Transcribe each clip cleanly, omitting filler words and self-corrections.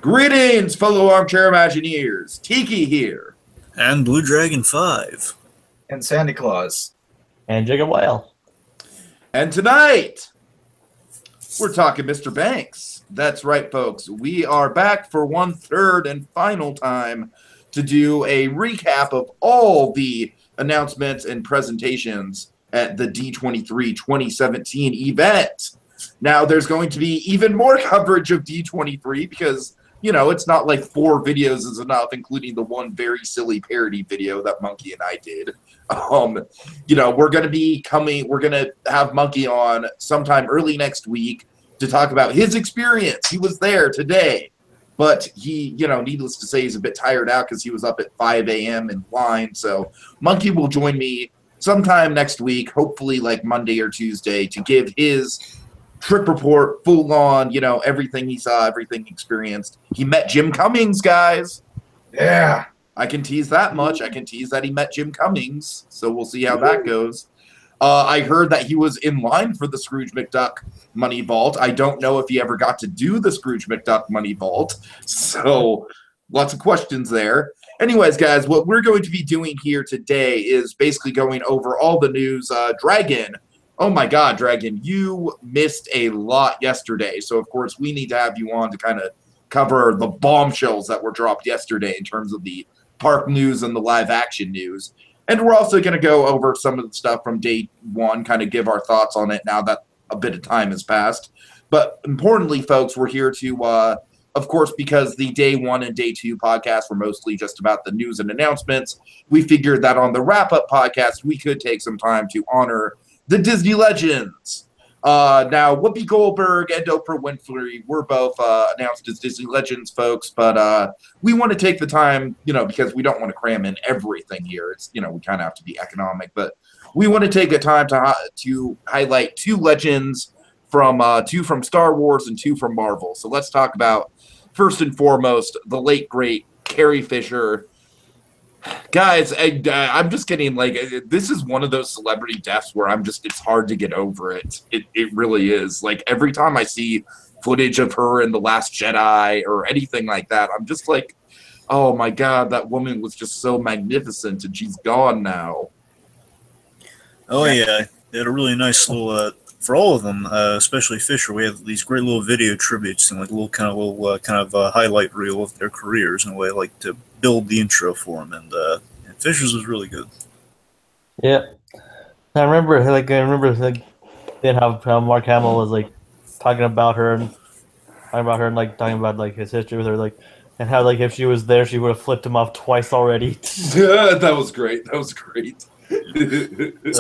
Greetings, fellow armchair Imagineers. Tiki here. And Blue Dragon 5. And Santa Claus. And Jacob Whale. And tonight, we're talking Mr. Banks. That's right, folks. We are back for one third and final time to do a recap of all the announcements and presentations at the D23 2017 event. Now, there's going to be even more coverage of D23 because, you know, it's not like 4 videos is enough, including the one very silly parody video that Monkey and I did. You know, we're going to have Monkey on sometime early next week to talk about his experience. He was there today, but he, you know, needless to say, he's a bit tired out because he was up at 5 a.m. in line. So Monkey will join me sometime next week, hopefully like Monday or Tuesday, to give his trip report, full on, you know, everything he saw, everything he experienced. He met Jim Cummings, guys. Yeah. I can tease that much. I can tease that he met Jim Cummings, so we'll see how that goes. I heard that he was in line for the Scrooge McDuck Money Vault. I don't know if he ever got to do the Scrooge McDuck Money Vault, so lots of questions there. Anyways, guys, what we're going to be doing here today is basically going over all the news. Dragon, oh my God, Dragon, you missed a lot yesterday, so of course we need to have you on to kind of cover the bombshells that were dropped yesterday in terms of the park news and the live action news. And we're also going to go over some of the stuff from day one, kind of give our thoughts on it now that a bit of time has passed. But importantly, folks, we're here to, of course, because the day one and day two podcasts were mostly just about the news and announcements, we figured that on the wrap-up podcast, we could take some time to honor the Disney legends. Now, Whoopi Goldberg and Oprah Winfrey were both announced as Disney legends, folks, but we want to take the time, you know, because we don't want to cram in everything here. It's, you know, we kind of have to be economic, but we want to take the time to highlight 2 legends from 2 from Star Wars and 2 from Marvel. So let's talk about, first and foremost, the late, great Carrie Fisher. Guys, I'm just getting, like, this is one of those celebrity deaths where it's hard to get over it. It really is. Like, every time I see footage of her in The Last Jedi or anything like that, I'm just like, oh my God, that woman was just so magnificent, and she's gone now. Oh, yeah. They had a really nice little, for all of them, especially Fisher, we have these great little video tributes and like a little highlight reel of their careers in a way, like to build the intro for them, and Fisher's was really good. Yeah, I remember then how Mark Hamill was like talking about her and talking about like his history with her, like, and how like if she was there, she would have flipped him off twice already. Yeah, that was great. That was great. So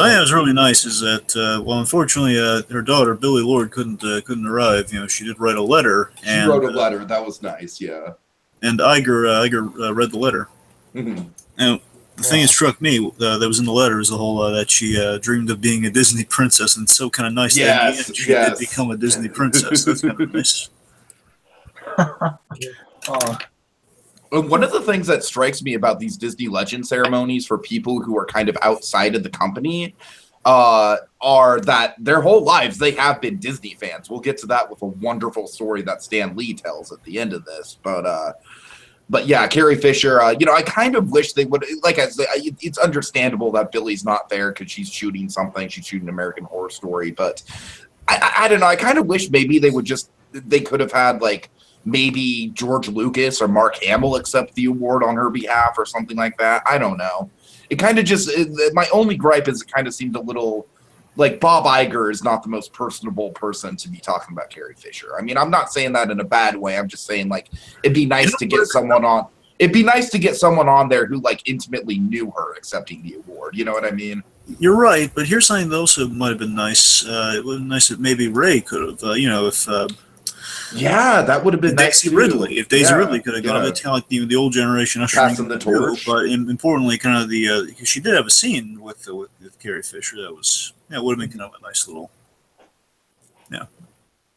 yeah, it was really nice. Is that well, unfortunately, her daughter Billie Lourd couldn't arrive. You know, she did write a letter. She wrote a letter. That was nice. Yeah. And Iger read the letter. Mm-hmm. And the thing that struck me that was in the letter is the whole that she dreamed of being a Disney princess, and it's so kind of nice that in the end she did become a Disney princess. That's kind of nice. One of the things that strikes me about these Disney Legend ceremonies for people who are kind of outside of the company are that their whole lives they have been Disney fans. We'll get to that with a wonderful story that Stan Lee tells at the end of this. But yeah, Carrie Fisher, you know, I kind of wish they would, like I said, it's understandable that Billie's not there because she's shooting something. She's shooting American Horror Story. But I don't know. I kind of wish maybe they could have had like maybe George Lucas or Mark Hamill accept the award on her behalf or something like that. I don't know. It kind of my only gripe is it kind of seemed a little like Bob Iger is not the most personable person to be talking about Carrie Fisher. I mean, I'm not saying that in a bad way. I'm just saying like it'd be nice to get someone on. It'd be nice to get someone on there who like intimately knew her accepting the award. You know what I mean? You're right, but here's something that also might have been nice. It would have been nice if maybe Ray could have, you know, if yeah, that would have been nice Daisy Ridley. If Daisy Ridley could have gone, it's kind of like the old generation passing the torch. But importantly, kind of because she did have a scene with Carrie Fisher that was would have been kind of a nice little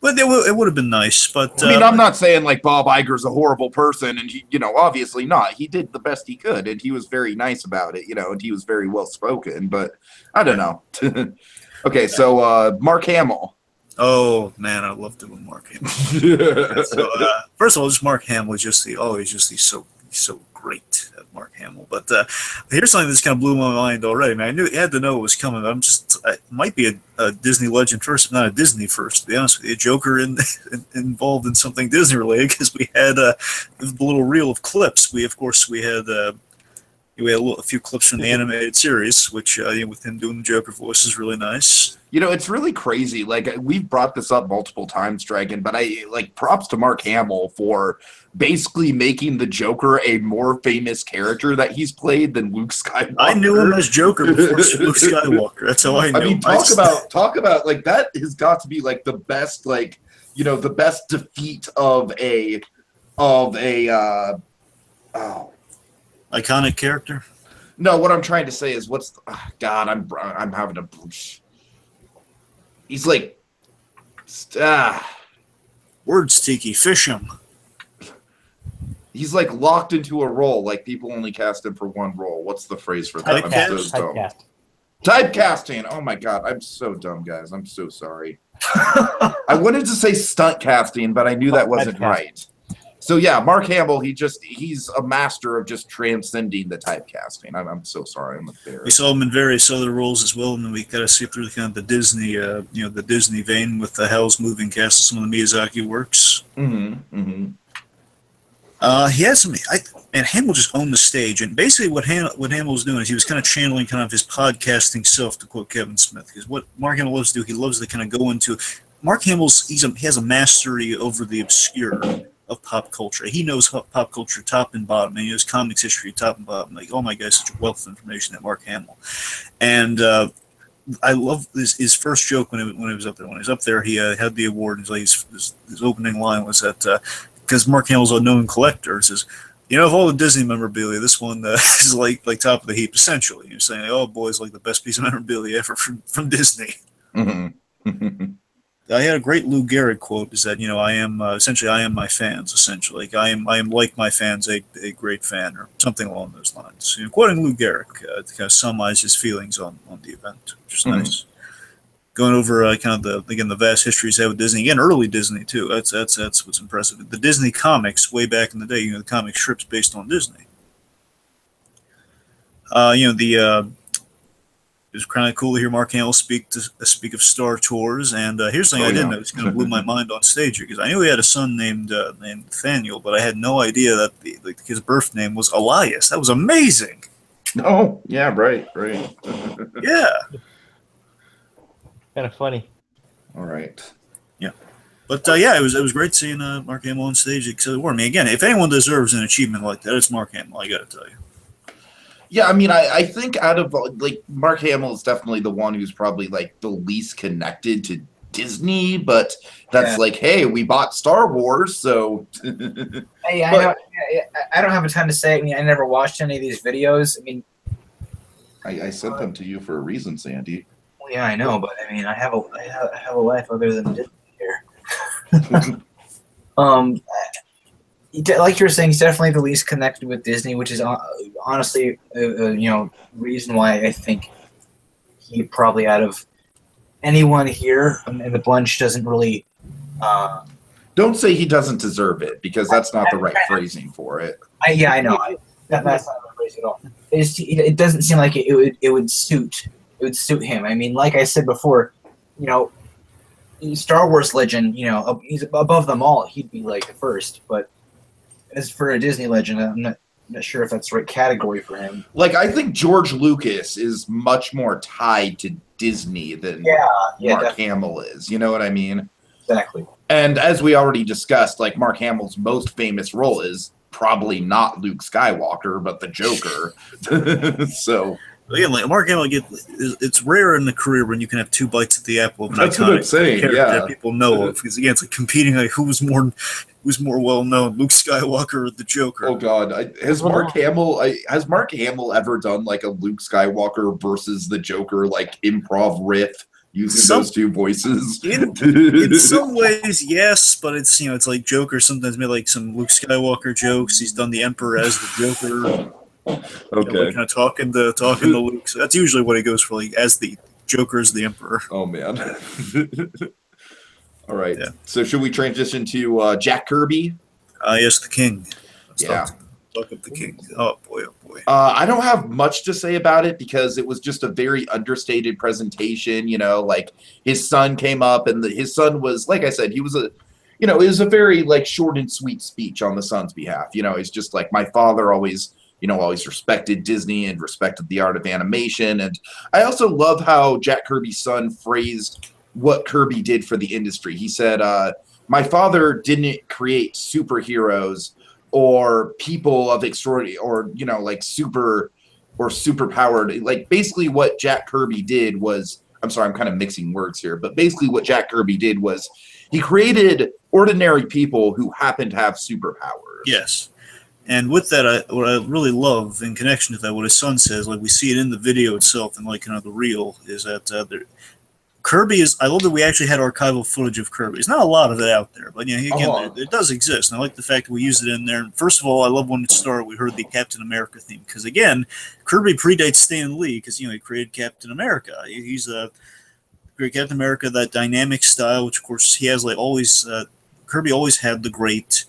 But it would have been nice. But I mean, I'm not saying like Bob Iger's a horrible person, and he, you know, obviously not. He did the best he could, and he was very nice about it, you know, and he was very well spoken. But I don't know. Okay, so Mark Hamill. Oh man, I love doing Mark Hamill. So first of all, just Mark Hamill is just he's so great at Mark Hamill. But here's something that's kind of blew my mind already. Man, I knew you had to know it was coming. It might be a Disney legend first, if not a Disney first. To be honest with you, Joker involved in something Disney related, because we had a little reel of clips. We had a few clips from the animated series, which with him doing the Joker voice is really nice. You know, it's really crazy. Like, we've brought this up multiple times, Dragon, but props to Mark Hamill for basically making the Joker a more famous character that he's played than Luke Skywalker. I knew him as Joker before Luke Skywalker. That's how I know. I mean, talk about like, that has got to be like the best, like, you know, the best defeat of a iconic character. No, what I'm trying to say is, God, I'm having a. He's like, words, Tiki, fish him. He's like locked into a role. Like, people only cast him for one role. What's the phrase for that? I'm so dumb. Typecasting. Oh my God, I'm so dumb, guys. I'm so sorry. I wanted to say stunt casting, but I knew that wasn't right. So yeah, Mark Hamill, he's a master of just transcending the typecasting. I'm so sorry, I'm embarrassed. We saw him in various other roles as well, and then we got to see through kind of the Disney, the Disney vein with the Howl's Moving Castle, some of the Miyazaki works. Mm-hmm. Mm-hmm. He had some, and Hamill just owned the stage, and basically what Hamill was doing is he was kind of channeling kind of his podcasting self, to quote Kevin Smith, because what Mark Hamill loves to do, he loves to kind of go into. Mark Hamill's he has a mastery over the obscure of pop culture. He knows pop culture top and bottom, and he knows comics history top and bottom. Like, oh my God, such a wealth of information, that Mark Hamill. And I love his first joke when he was up there. When he was up there, he had the award. And his opening line was that because Mark Hamill's a known collector, he says, you know, of all the Disney memorabilia, this one is like top of the heap, essentially. You're saying, oh boy, it's like the best piece of memorabilia ever from Disney. Mm-hmm. I had a great Lou Gehrig quote, is that, you know, I am my fans, essentially. Like, I am like my fans, a great fan, or something along those lines. You know, quoting Lou Gehrig to kind of summarize his feelings on the event, which is nice. Going over kind of the vast history he's had with Disney, again, early Disney too. That's what's impressive. The Disney comics way back in the day, you know, the comic strips based on Disney. It was kind of cool to hear Mark Hamill speak of Star Tours, and here's something I didn't know. It's kind of blew my mind on stage, because I knew he had a son named Nathaniel, but I had no idea that his birth name was Elias. That was amazing. Oh yeah, right. Yeah. Kind of funny. All right. Yeah. But it was great seeing Mark Hamill on stage. I mean, again, if anyone deserves an achievement like that, it's Mark Hamill. I got to tell you. Yeah, I mean, I think out of, like, Mark Hamill is definitely the one who's probably, like, the least connected to Disney, but that's like, hey, we bought Star Wars, so. Hey, I don't have a ton to say. I mean, I never watched any of these videos. I mean, I sent them to you for a reason, Sandy. Well, yeah, I know, but I mean, I have a life other than Disney here. Like you were saying, he's definitely the least connected with Disney, which is honestly, reason why I think he probably, out of anyone here in the bunch, doesn't really. Don't say he doesn't deserve it, because that's not the right phrasing for it. I know. That's not the right phrasing at all. It doesn't seem like it would suit him. I mean, like I said before, Star Wars legend. He's above them all. He'd be like the first, but. As for a Disney legend, I'm not sure if that's the right category for him. Like, I think George Lucas is much more tied to Disney than Mark Hamill is. You know what I mean? Exactly. And as we already discussed, like, Mark Hamill's most famous role is probably not Luke Skywalker, but the Joker. So. Again, like Mark Hamill, it's rare in the career when you can have two bites at the apple of an That's what I'm iconic saying, character yeah. that people know of. Because again, it's like competing, like who's more well known, Luke Skywalker or the Joker? Oh God, has Mark Hamill ever done like a Luke Skywalker versus the Joker like improv riff using those two voices? In some ways, yes, but it's it's like Joker sometimes made like some Luke Skywalker jokes. He's done the Emperor as the Joker. Okay. Kind of talking to Luke. So that's usually what he goes for, like as the Joker as the Emperor. Oh man. All right. Yeah. So should we transition to Jack Kirby? Yes, the king. Let's Yeah. talk of the king. Oh boy, oh boy. I don't have much to say about it because it was just a very understated presentation. You know, like his son came up, and his son was, like I said, he was a, you know, it was a very like short and sweet speech on the son's behalf. You know, it's just like my father always, you know, always respected Disney and respected the art of animation, and I also love how Jack Kirby's son phrased what Kirby did for the industry. He said, "My father didn't create superheroes." Or people of extraordinary, or you know, like super powered. Like basically, what Jack Kirby did was, I'm sorry, I'm kind of mixing words here, but basically, what Jack Kirby did was he created ordinary people who happen to have superpowers. Yes, and with that, what I really love in connection to that, what his son says, like we see it in the video itself, and like kind of the reel, is that Kirby is. I love that we actually had archival footage of Kirby. There's not a lot of it out there, but you know, again, it does exist. And I like the fact that we used it in there. And first of all, I love when it started. We heard the Captain America theme because again, Kirby predates Stan Lee because you know he created Captain America. He's a great Captain America, that dynamic style, which of course he has like always. Kirby always had the great.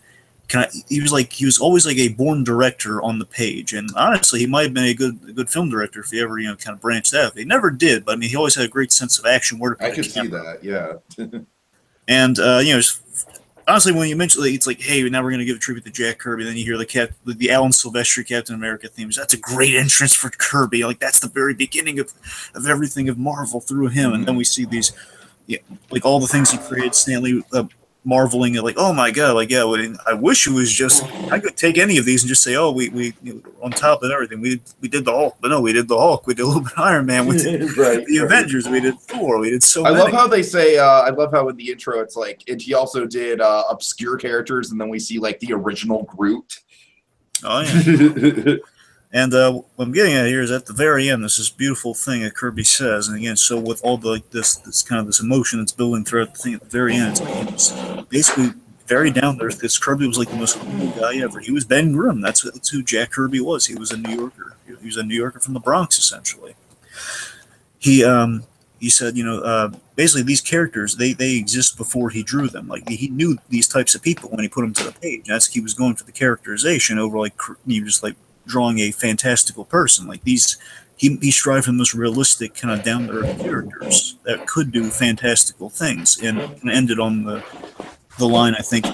He was always like a born director on the page, and honestly, he might have been a good film director if he ever kind of branched out. He never did, but I mean, he always had a great sense of action. Where to put I could see that, yeah. And honestly, when you mention it's like, hey, now we're going to give a tribute to Jack Kirby, then you hear the Alan Silvestri Captain America themes. That's a great entrance for Kirby. Like that's the very beginning of everything of Marvel through him, and then we see these, like all the things he created, Stanley. Marveling at like, oh my god, like yeah, I wish it was just I could take any of these and just say, oh, we on top of everything, we did the Hulk, but no, we did the Hulk, we did a little bit of Iron Man, we did the Avengers, we did Thor, we did so many. I love how they say, I love how in the intro it's like, and he also did obscure characters, and then we see like the original Groot. Oh yeah. And what I'm getting at here is at the very end, there's this beautiful thing that Kirby says, and again, so with all the like this kind of this emotion that's building throughout the thing at the very end, it's like it's basically very down there. Because Kirby was like the most cool guy ever. He was Ben Grimm. That's who Jack Kirby was. He was a New Yorker. He was a New Yorker from the Bronx, essentially. He said, basically these characters they exist before he drew them. Like he knew these types of people when he put them to the page. That's he was going for the characterization over like just like drawing a fantastical person. Like these, he strived for the most realistic kind of down to earth characters that could do fantastical things, and ended on the line. I think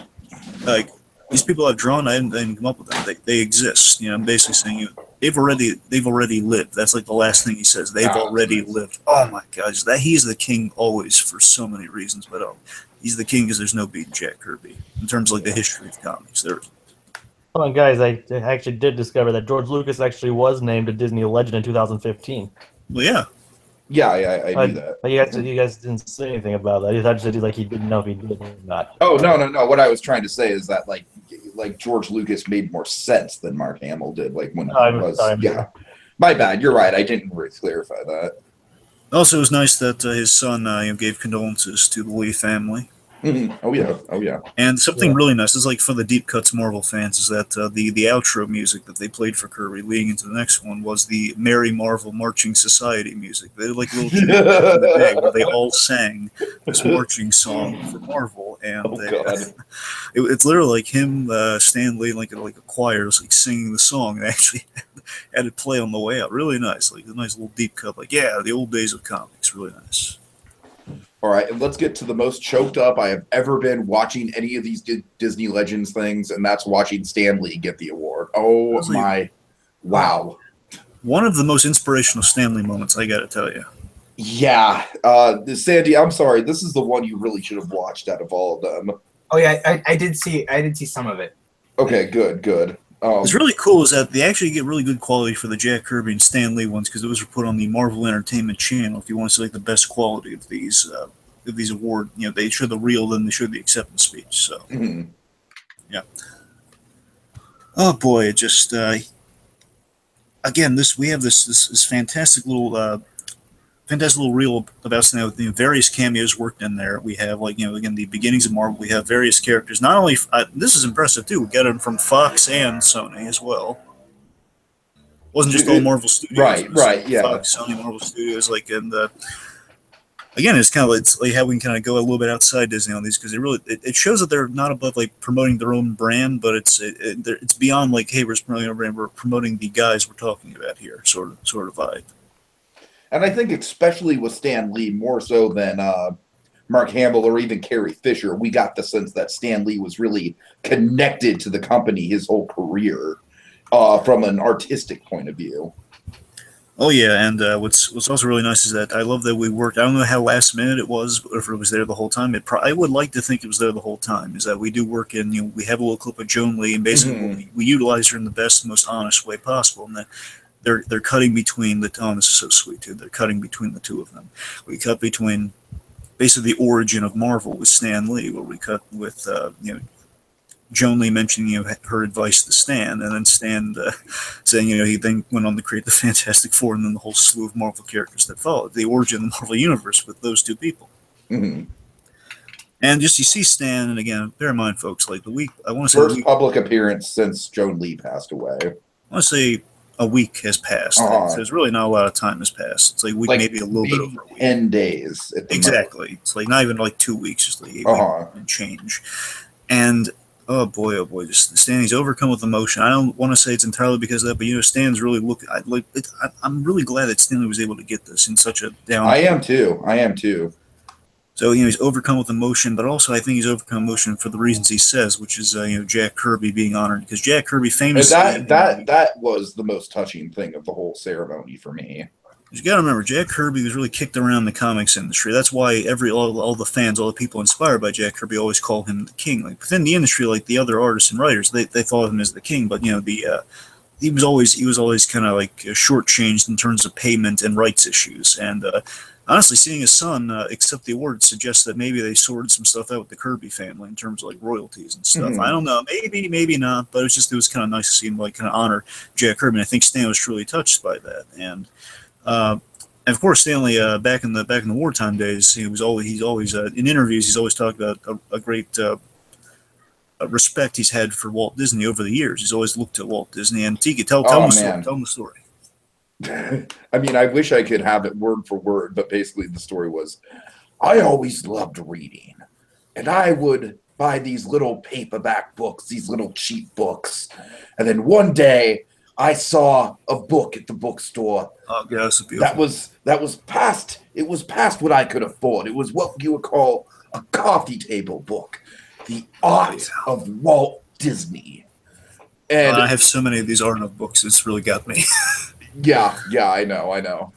like these people I've drawn, I didn't come up with them. They exist. You know, I'm basically saying they've already lived. That's like the last thing he says. They've already lived. Oh my gosh, that he's the king always for so many reasons, but he's the king because there's no beating Jack Kirby in terms of like the history of comics. There. Hold on, guys. I actually did discover that George Lucas actually was named a Disney legend in 2015. Well, yeah. Yeah, I knew that. But you guys didn't say anything about that. I just said like he didn't know if he did or not. Oh, no. What I was trying to say is that like George Lucas made more sense than Mark Hamill did. Like when he was. Yeah. My bad. You're right. I didn't really clarify that. Also, it was nice that his son gave condolences to the Lee family. Mm-hmm. Oh yeah. And something really nice is like for the deep cuts Marvel fans is that the outro music that they played for Kirby leading into the next one was the Merry Marvel Marching Society music. They did like a little tribute in the day where they all sang this marching song for Marvel, and it's literally like him, Stan Lee, like a choir, was like singing the song, and actually had it play on the way out. Really nice, like a nice little deep cut, like the old days of comics. Really nice. All right, and let's get to the most choked up I have ever been watching any of these Disney Legends things, and that's watching Stan Lee get the award. Oh my, wow. One of the most inspirational Stan Lee moments, I got to tell you. Yeah, Sandy, I'm sorry. This is the one you really should have watched out of all of them. Oh yeah, I did see some of it. Okay, good. What's really cool is that they actually get really good quality for the Jack Kirby and Stan Lee ones because those were put on the Marvel Entertainment channel. If you want to see like the best quality of these award, they show the reel, then they show the acceptance speech. So, yeah. Oh boy, it just again we have this fantastic little reel about Stan with various cameos worked in there. We have again the beginnings of Marvel. We have various characters. Not only this is impressive too. We got them from Fox and Sony as well. Wasn't just all Marvel Studios. Right, yeah. Fox, Sony, Marvel Studios, like and again, it's kind of it's like how we can kind of go a little bit outside Disney on these, because it shows that they're not above like promoting their own brand, but it's beyond like, hey, we're promoting our brand, we're promoting the guys we're talking about here, sort of vibe. And I think especially with Stan Lee, more so than Mark Hamill or even Carrie Fisher, we got the sense that Stan Lee was really connected to the company his whole career from an artistic point of view. Oh yeah, and what's also really nice is that I love that we worked. I don't know how last minute it was, or if it was there the whole time. I would like to think it was there the whole time. Is that we do work in? We have a little clip of Joan Lee, and basically we utilize her in the best, most honest way possible. And that they're cutting between the. Oh, this is so sweet too. They're cutting between the two of them. We cut between basically the origin of Marvel with Stan Lee, where we cut with Joan Lee mentioning her advice to Stan, and then Stan saying he then went on to create the Fantastic Four, and then the whole slew of Marvel characters that followed. The origin of the Marvel Universe with those two people. Mm-hmm. And just you see Stan, and again, bear in mind, folks, like I want to say first public appearance since Joan Lee passed away. I want to say a week has passed. So there's really not a lot of time has passed. It's like a week, maybe a little bit over a week. 10 days. Exactly. It's like not even like 2 weeks, just like 8 weeks and change. And oh boy, just Stanley's overcome with emotion. I don't want to say it's entirely because of that, but Stan's really looking. I'm really glad that Stanley was able to get this in such a down. I am too. So he's overcome with emotion, but also I think he's overcome emotion for the reasons he says, which is Jack Kirby being honored, because Jack Kirby famously that was the most touching thing of the whole ceremony for me. You got to remember, Jack Kirby was really kicked around the comics industry. That's why all the fans, all the people inspired by Jack Kirby always call him the king. Like within the industry, like the other artists and writers, they thought of him as the king. But he was always kind of like shortchanged in terms of payment and rights issues. And honestly, seeing his son accept the award suggests that maybe they sorted some stuff out with the Kirby family in terms of like royalties and stuff. I don't know, maybe not, but it was kind of nice to see him like kind of honor Jack Kirby. And I think Stan was truly touched by that. And of course, Stanley, back in the wartime days, he's always in interviews. He's always talked about a great respect he's had for Walt Disney over the years. He's always looked at Walt Disney. And Tika, tell him the story. I mean, I wish I could have it word for word, but basically the story was, I always loved reading, and I would buy these little paperback books, these little cheap books, and then one day I saw a book at the bookstore. Oh, yeah, that's beautiful. That was past. It was past what I could afford. It was what you would call a coffee table book, The Art of Walt Disney. And I have so many of these art of books. It's really got me. Yeah, I know.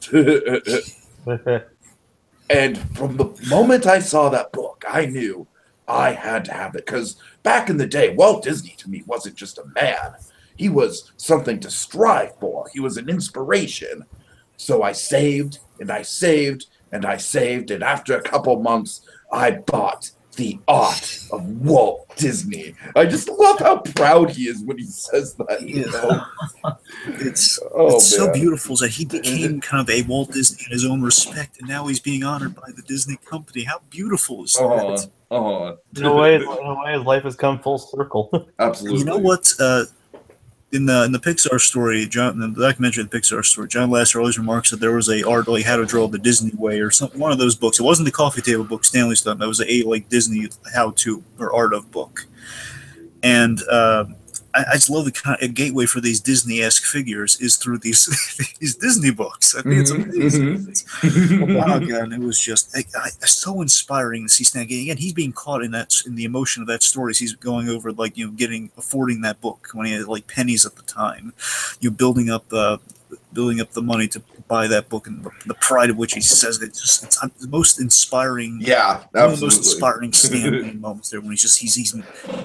And from the moment I saw that book, I knew I had to have it, because back in the day, Walt Disney to me wasn't just a man. He was something to strive for. He was an inspiration. So I saved, and I saved, and I saved, and after a couple months, I bought The Art of Walt Disney. I just love how proud he is when he says that. It's so beautiful that he became kind of a Walt Disney in his own respect, and now he's being honored by the Disney company. How beautiful is that? In a way, his life has come full circle. Absolutely. You know what? In the Pixar story, in the documentary of the Pixar story, John Lasseter always remarks that there was a art like How to Draw the Disney Way or something. One of those books. It wasn't the coffee table book Stanley's done. That was a like Disney how to or art of book. And I just love the kind of gateway for these Disney-esque figures is through these Disney books. I think it's amazing. Wow, God, it was just so inspiring to see Stan again. He's being caught in the emotion of that story. He's going over affording that book when he had like pennies at the time. Building up the money to buy that book, and the pride of which he says it. It's the most inspiring. Yeah, absolutely. One of the most inspiring Stan moments there when he's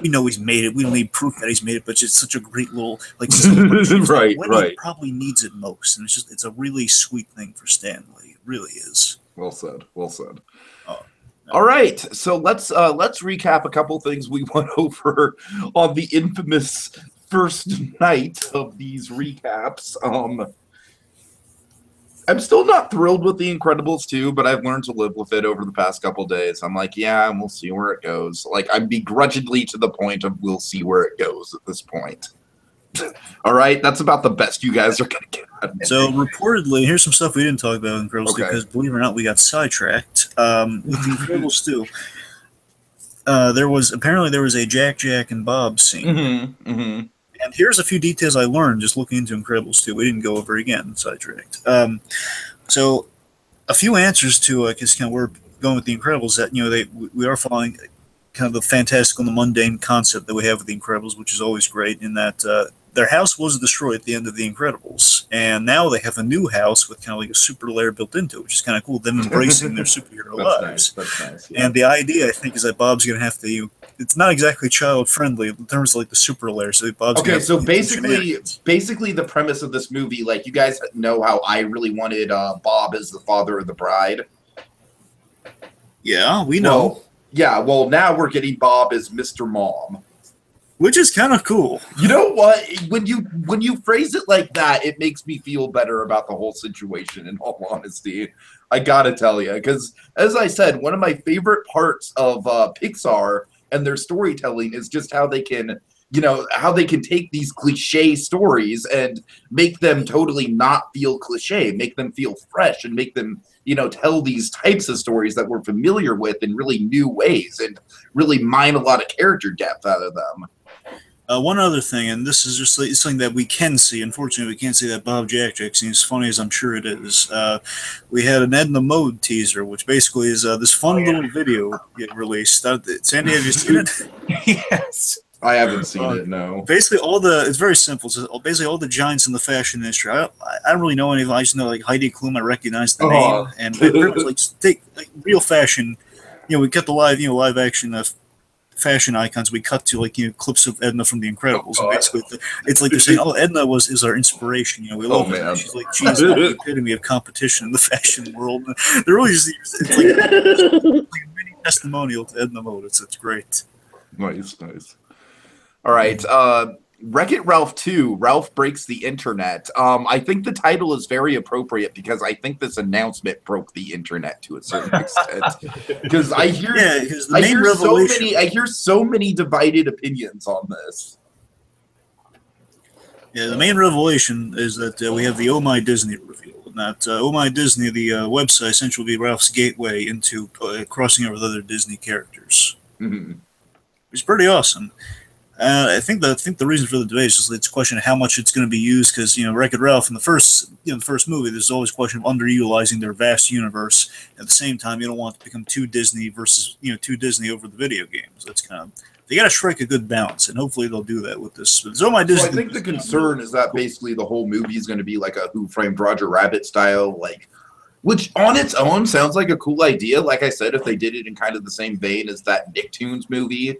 we know he's made it. We don't need proof that he's made it, but it's such a great little right. He probably needs it most, and it's a really sweet thing for Stanley. It really is. Well said. All right, so let's recap a couple things we went over on the infamous first night of these recaps. I'm still not thrilled with The Incredibles 2, but I've learned to live with it over the past couple days. I'm like, yeah, we'll see where it goes. Like, I'm begrudgingly to the point of we'll see where it goes at this point. All right, that's about the best you guys are going to get So reportedly, here's some stuff we didn't talk about in Incredibles 2 because, believe it or not, we got sidetracked. With the Incredibles 2, there was a Jack and Bob scene. And here's a few details I learned just looking into Incredibles 2. We didn't go over again, sidetracked. So a few answers to because kind of we're going with the Incredibles that we are following kind of the fantastical and the mundane concept that we have with the Incredibles, which is always great. In that their house was destroyed at the end of the Incredibles, and now they have a new house with kind of like a super lair built into it, which is kind of cool. Them embracing their superhero lives. That's nice. Yeah. And the idea, I think, is that Bob's going to have to. It's not exactly child friendly in terms of like the super lair. So Bob's so basically, the premise of this movie, like you guys know how I really wanted Bob as the father of the bride. Yeah, we know. Well, now we're getting Bob as Mr. Mom. Which is kind of cool. You know what? When you phrase it like that, it makes me feel better about the whole situation, in all honesty. I gotta tell you. Because, as I said, one of my favorite parts of Pixar and their storytelling is just how they can, take these cliche stories and make them totally not feel cliche, make them feel fresh, and make them, tell these types of stories that we're familiar with in really new ways and really mine a lot of character depth out of them. One other thing, and this is just something that we can see. Unfortunately, we can't see that Bob Jack scene, as funny as I'm sure it is. We had an Edna Mode teaser, which basically is this fun little video get released. Sandy, have you seen it? Yes. I haven't seen it, no. Basically, it's very simple. It's basically all the giants in the fashion industry. I don't really know any of them. I just know like Heidi Klum. I recognize the name, and like take real fashion. We cut the live action fashion icons. We cut to clips of Edna from The Incredibles, and basically it's like they're saying, "Oh, Edna is our inspiration." We love her. She's the epitome of competition in the fashion world. They're really it's like a mini testimonial to Edna Mode. It's great. Nice. All right, Wreck-It Ralph 2, Ralph Breaks the Internet. I think the title is very appropriate because I think this announcement broke the internet to a certain extent. Because I hear so many divided opinions on this. Yeah, the main revelation is that we have the Oh My Disney reveal. And that Oh My Disney, the website, essentially will be Ralph's gateway into crossing over with other Disney characters. Mm-hmm. It's pretty awesome. I think the reason for the debate is just it's a question of how much it's going to be used because Wreck-It Ralph in the first movie there's always a question of underutilizing their vast universe. At the same time, you don't want to become too Disney versus too Disney over the video games. That's kind of they got to strike a good balance, and hopefully they'll do that with this. So my Disney. I think the concern is that basically the whole movie is going to be like a Who Framed Roger Rabbit style, which on its own sounds like a cool idea. Like I said, if they did it in kind of the same vein as that Nicktoons movie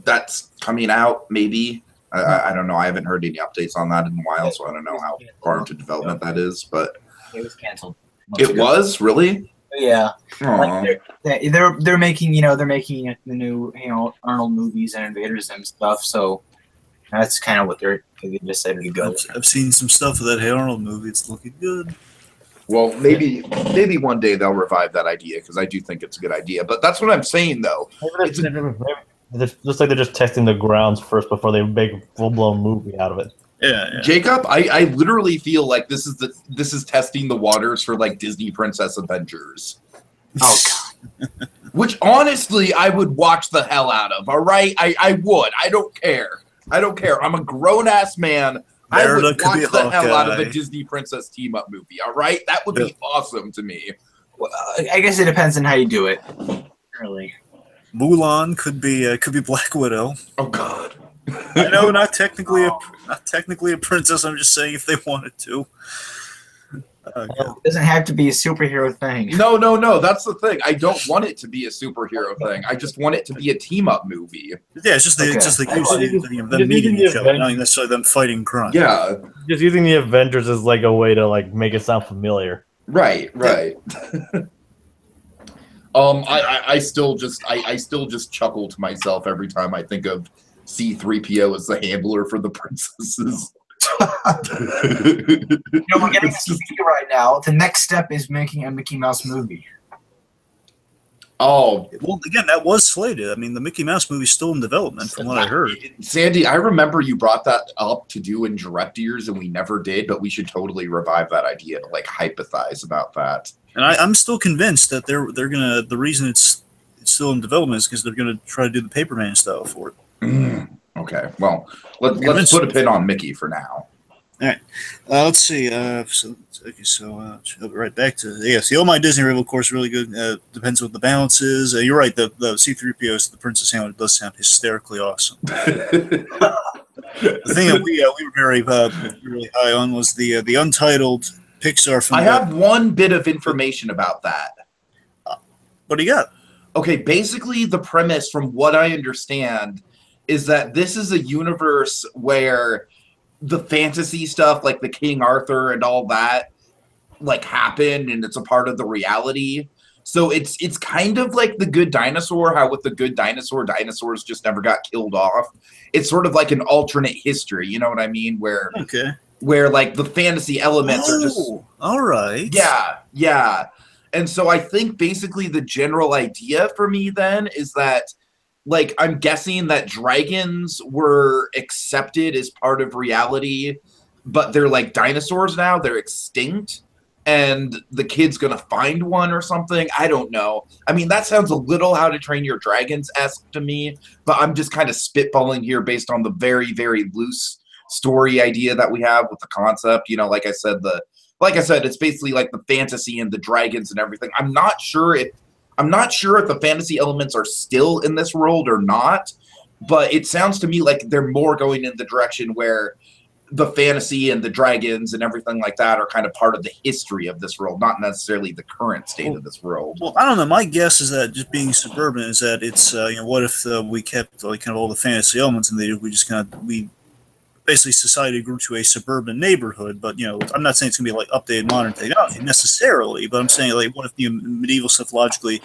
that's coming out, maybe. I don't know. I haven't heard any updates on that in a while, so I don't know how far into development that is. But it was canceled. It was really. Yeah, they're making the new Arnold movies and Invaders and stuff. So that's kind of what they decided to go. I've seen some stuff of that Hey Arnold movie. It's looking good. Well, maybe one day they'll revive that idea because I do think it's a good idea. But that's what I'm saying, though. Just like they're just testing the grounds first before they make a full-blown movie out of it. Yeah. Jacob, I literally feel like this is testing the waters for Disney Princess Adventures. Oh God. Which honestly I would watch the hell out of. All right, I would. I don't care. I'm a grown ass man. I would watch the hell out of a Disney Princess team up movie. All right, that would be awesome to me. Well, I guess it depends on how you do it. Really. Mulan could be Black Widow. Oh God. I know, not technically a princess. I'm just saying if they wanted to. It doesn't have to be a superhero thing. No. That's the thing. I don't want it to be a superhero thing. I just want it to be a team-up movie. Yeah, it's just them meeting each other, not necessarily them fighting crime. Yeah, just using the Avengers as a way to make it sound familiar. Right. I still just chuckle to myself every time I think of C-3PO as the handler for the princesses. We're getting a CD right now. The next step is making a Mickey Mouse movie. Oh, Well, again, that was slated. I mean, the Mickey Mouse movie's still in development, from what I heard. Sandy, I remember you brought that up to do in direct years, and we never did, but we should totally revive that idea to like hypothesize about that. And I'm still convinced that they're gonna. The reason it's still in development is because they're gonna try to do the Paperman style for it. Okay, well, let's put a pin on Mickey for now. All right, let's see. So I'll be right back to the Oh My Disney River, of course, really good. Depends what the balance is. You're right. The C-3PO, the Princess Hamlet, does sound hysterically awesome. The thing that we were very really high on was the untitled Pixar film. I have one bit of information about that. What do you got? Okay, basically the premise, from what I understand, is that this is a universe where the fantasy stuff, like the King Arthur and all that, like happened, and it's a part of the reality. So it's kind of like the Good Dinosaur, how with the Good Dinosaur, dinosaurs just never got killed off. It's sort of like an alternate history, you know what I mean? Where like the fantasy elements are just all right. Yeah. And so I think basically the general idea for me then is that, like, I'm guessing that dragons were accepted as part of reality, but they're like dinosaurs now. They're extinct, and the kid's going to find one or something. I don't know. I mean, that sounds a little How to Train Your Dragons-esque to me, but I'm just kind of spitballing here based on the very, very loose story idea that we have with the concept. You know, like I said, it's basically like the fantasy and the dragons and everything. I'm not sure if the fantasy elements are still in this world or not, but it sounds to me like they're more going in the direction where the fantasy and the dragons and everything like that are kind of part of the history of this world, not necessarily the current state of this world. Well, I don't know. My guess is that just being suburban is that it's what if we kept like kind of all the fantasy elements and we basically society grew to a suburban neighborhood, but I'm not saying it's gonna be like updated modern technology necessarily, but I'm saying like what if medieval stuff logically,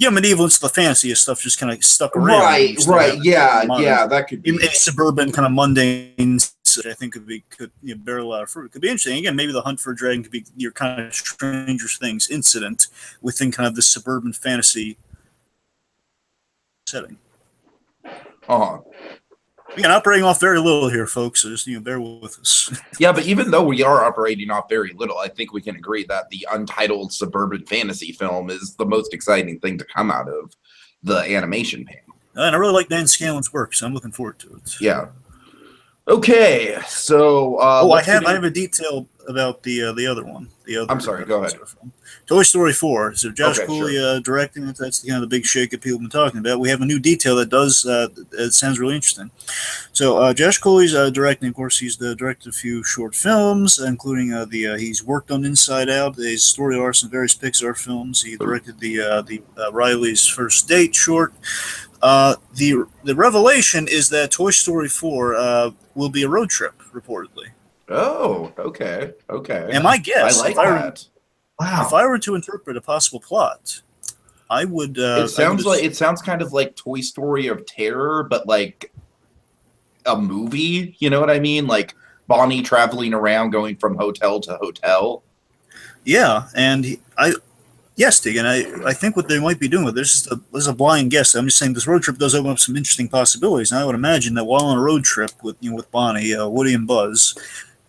medieval into the fantasy stuff just kind of stuck around. Right, yeah, that could be a suburban kind of mundane. I think could bear a lot of fruit. It could be interesting. Again, maybe the hunt for a dragon could be your kind of Stranger Things incident within kind of the suburban fantasy setting. Again, operating off very little here, folks, so just bear with us. Yeah, but even though we are operating off very little, I think we can agree that the untitled suburban fantasy film is the most exciting thing to come out of the animation panel. And I really like Dan Scanlon's work, so I'm looking forward to it. Yeah. Okay, so I have a detail about the other one. I'm sorry, go ahead. Toy Story 4. So Josh Cooley directing it. That's kind of the big shake that people have been talking about. We have a new detail that does. It sounds really interesting. So Josh Cooley's directing. Of course, he's directed a few short films, including he's worked on Inside Out, his story arcs in various Pixar films. He directed the Riley's First Date short. The revelation is that Toy Story 4 will be a road trip, reportedly. Oh, okay. And my guess, I like that. Wow. If I were to interpret a possible plot, I would. It sounds kind of like Toy Story of Terror, but like a movie. You know what I mean? Like Bonnie traveling around, going from hotel to hotel. Yeah, and yes, Tegan, I think what they might be doing with this is a blind guess. I'm just saying this road trip does open up some interesting possibilities, and I would imagine that while on a road trip with Bonnie, Woody, and Buzz,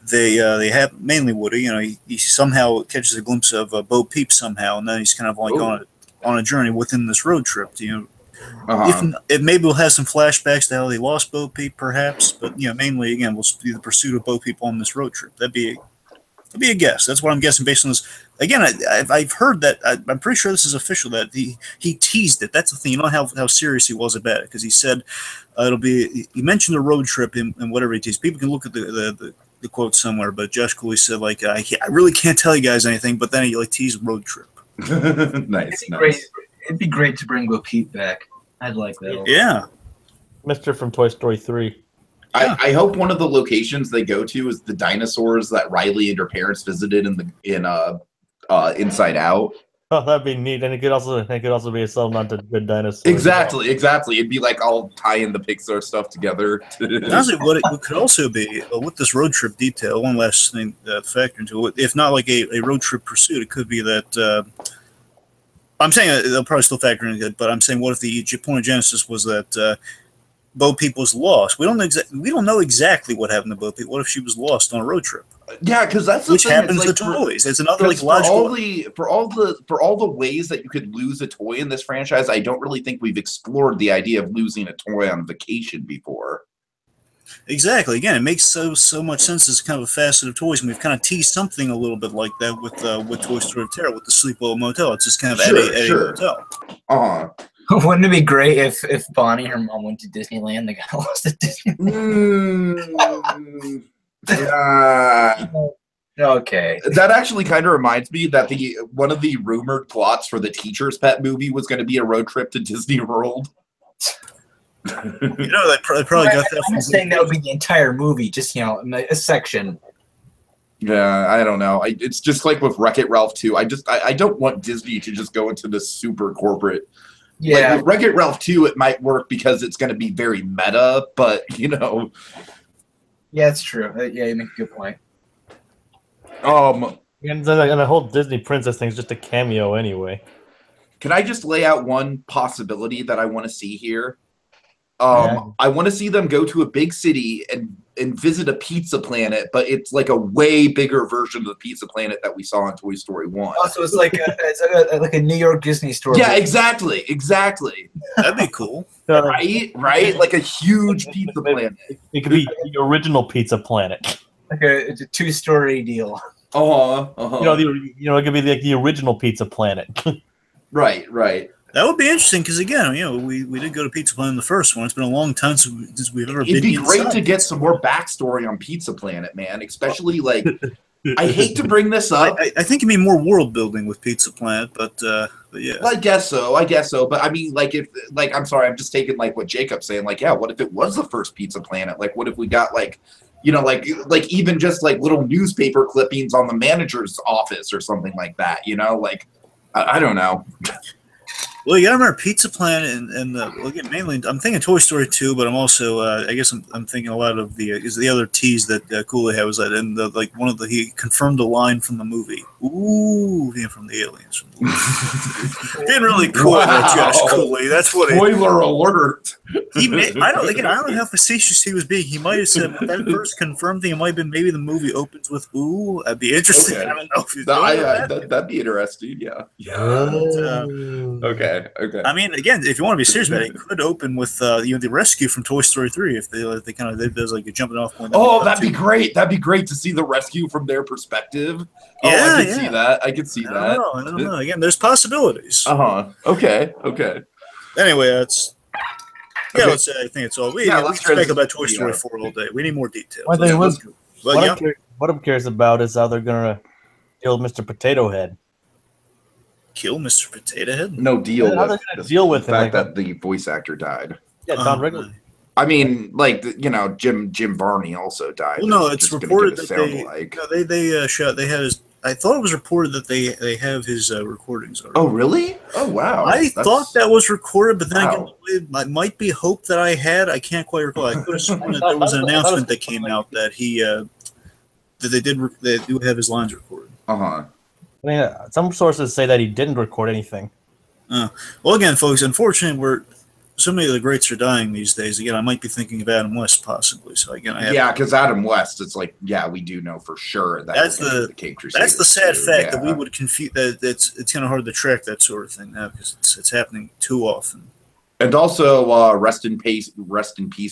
they have mainly Woody. He somehow catches a glimpse of Bo Peep somehow, and then he's kind of like on a journey within this road trip. If maybe we'll have some flashbacks to how they lost Bo Peep, perhaps, but mainly again we'll see the pursuit of Bo Peep on this road trip. That'd be a guess. That's what I'm guessing based on this. Again, I've heard that. I'm pretty sure this is official that he teased it. That's the thing. You know how serious he was about it, because he said it'll be. He mentioned a road trip and whatever he teased. People can look at the quote somewhere, but Josh Cooley said like I really can't tell you guys anything, but then he like teased road trip. Nice. It'd be great to bring Bo Peep back. I'd like that. Yeah, Mr. from Toy Story 3. I hope one of the locations they go to is the dinosaurs that Riley and her parents visited in Inside Out. Oh, that'd be neat, and it could also be a settlement to Good Dinosaurs. Exactly. It'd be like all tying the Pixar stuff together. Honestly, what it could also be with this road trip detail. One last thing to factor into it, if not like a road trip pursuit, it could be that I'm saying they'll probably still factor in it, but I'm saying what if the point of Genesis was that Bo Peep was lost? We don't know exactly what happened to Bo Peep. What if she was lost on a road trip? Yeah, because that's the Which thing. happens It's to like toys. It's another like for logical. all the ways that you could lose a toy in this franchise, I don't really think we've explored the idea of losing a toy on vacation before. Exactly. Again, it makes so much sense as kind of a facet of toys, and we've kind of teased something a little bit like that with Toy Story of Terror with the Sleepwell Motel. It's just kind of at a motel. Wouldn't it be great if Bonnie and her mom went to Disneyland and they got lost at Disneyland? Yeah. Okay. That actually kind of reminds me that one of the rumored plots for the Teacher's Pet movie was going to be a road trip to Disney World. They probably got that. I'm saying that would be the entire movie, just a section. Yeah, I don't know. It's just like with Wreck-It Ralph 2. I don't want Disney to just go into this super corporate. Yeah. Like with Wreck-It Ralph 2, it might work because it's going to be very meta, but Yeah, it's true. Yeah, you make a good point. And the whole Disney princess thing is just a cameo anyway. Can I just lay out one possibility that I want to see here? I want to see them go to a big city and visit a pizza planet, but it's like a way bigger version of the pizza planet that we saw in Toy Story 1. Oh, so it's like a New York Disney store. Yeah, exactly. That'd be cool. Right? Like a huge pizza planet. It could be the original Pizza Planet. Like it's a 2-story deal. Uh-huh. Uh-huh. It could be like the original Pizza Planet. Right. That would be interesting because again, we did go to Pizza Planet in the first one. It's been a long time since we've ever been. It'd be great inside. to get some more backstory on Pizza Planet, man. Especially like, I hate to bring this up. I think it'd be more world building with Pizza Planet, but yeah. I guess so. But I mean, I'm sorry, I'm just taking like what Jacob's saying. Like, yeah, what if it was the first Pizza Planet? Like, what if we got like even just like little newspaper clippings on the manager's office or something like that? Like, I don't know. Well, you gotta remember Pizza Planet, and again, mainly I'm thinking Toy Story 2, but I'm also I guess I'm thinking a lot of the other tease that Cooley had was that, and he confirmed a line from the movie. Ooh, from the aliens. Didn't really quote that, Josh Cooley. That's what. Spoiler alert. I don't know how facetious he was being. He might have said that first confirmed thing. It might have been maybe the movie opens with "Ooh." I'd be interested. Okay. I don't know if he's doing that. That'd be interesting. Yeah. Okay. I mean, again, if you want to be serious about it, it could open with the rescue from Toy Story 3 if there's like a jumping off point. That'd be great. That'd be great to see the rescue from their perspective. Yeah, I could see that. I could see that. I don't know. Again, there's possibilities. Okay. Anyway, let's I think it's all. We can speak about Toy Story 4 all day. We need more details. What I'm curious about is how they're gonna deal with Mr. Potato Head. Kill Mr. Potato Head? No deal How with they deal with the fact that the voice actor died. Yeah, Don Rickles. I mean, Jim Varney also died. Well, no, it's reported that they had his. I thought it was reported that they have his recordings already. Oh, really? Oh, wow. I thought that was recorded, but then again, it might be hope that I had. I can't quite recall. I could have sworn that there was an announcement that came out that they do have his lines recorded. Uh-huh. I mean, some sources say that he didn't record anything. Well, again, folks, unfortunately, so many of the greats are dying these days. Again, I might be thinking of Adam West possibly. So again, because Adam West, it's like, we do know for sure that's the Cape Crusaders. That's the sad fact that we would confuse that. It's kind of hard to track that sort of thing now because it's happening too often. And also, rest in peace,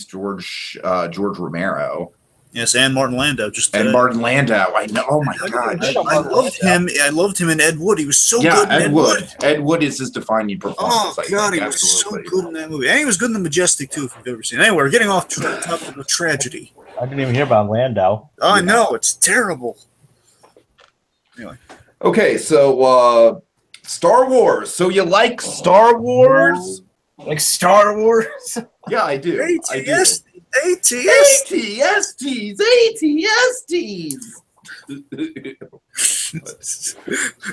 George Romero. Yes, and Martin Landau. Martin Landau. I know. Oh my God! I loved him. I loved him in Ed Wood. He was so good. In Ed Wood. Ed Wood is his defining performance. Oh God, he was so good in that movie, and he was good in The Majestic too. If you've ever seen it. Anyway, we're getting off to the top of a tragedy. I didn't even hear about Landau. Oh, I know, it's terrible. Anyway. Okay, so Star Wars. So you like Star Wars? Like Star Wars? Yeah, I do. ATSTs.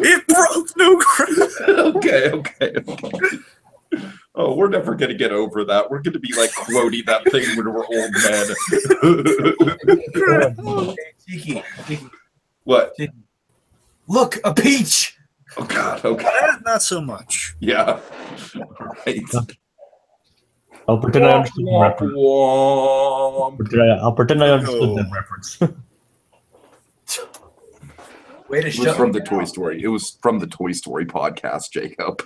It broke new ground. Okay. Oh, we're never going to get over that. We're going to be like quoting that thing when we're old men. Tiki. What? Look, a peach. Oh God. Okay. Not so much. Yeah. Right. I'll pretend I understood the reference. I'll pretend I understood that reference. Way to It was shut from me the down. Toy Story. It was from the Toy Story podcast, Jacob.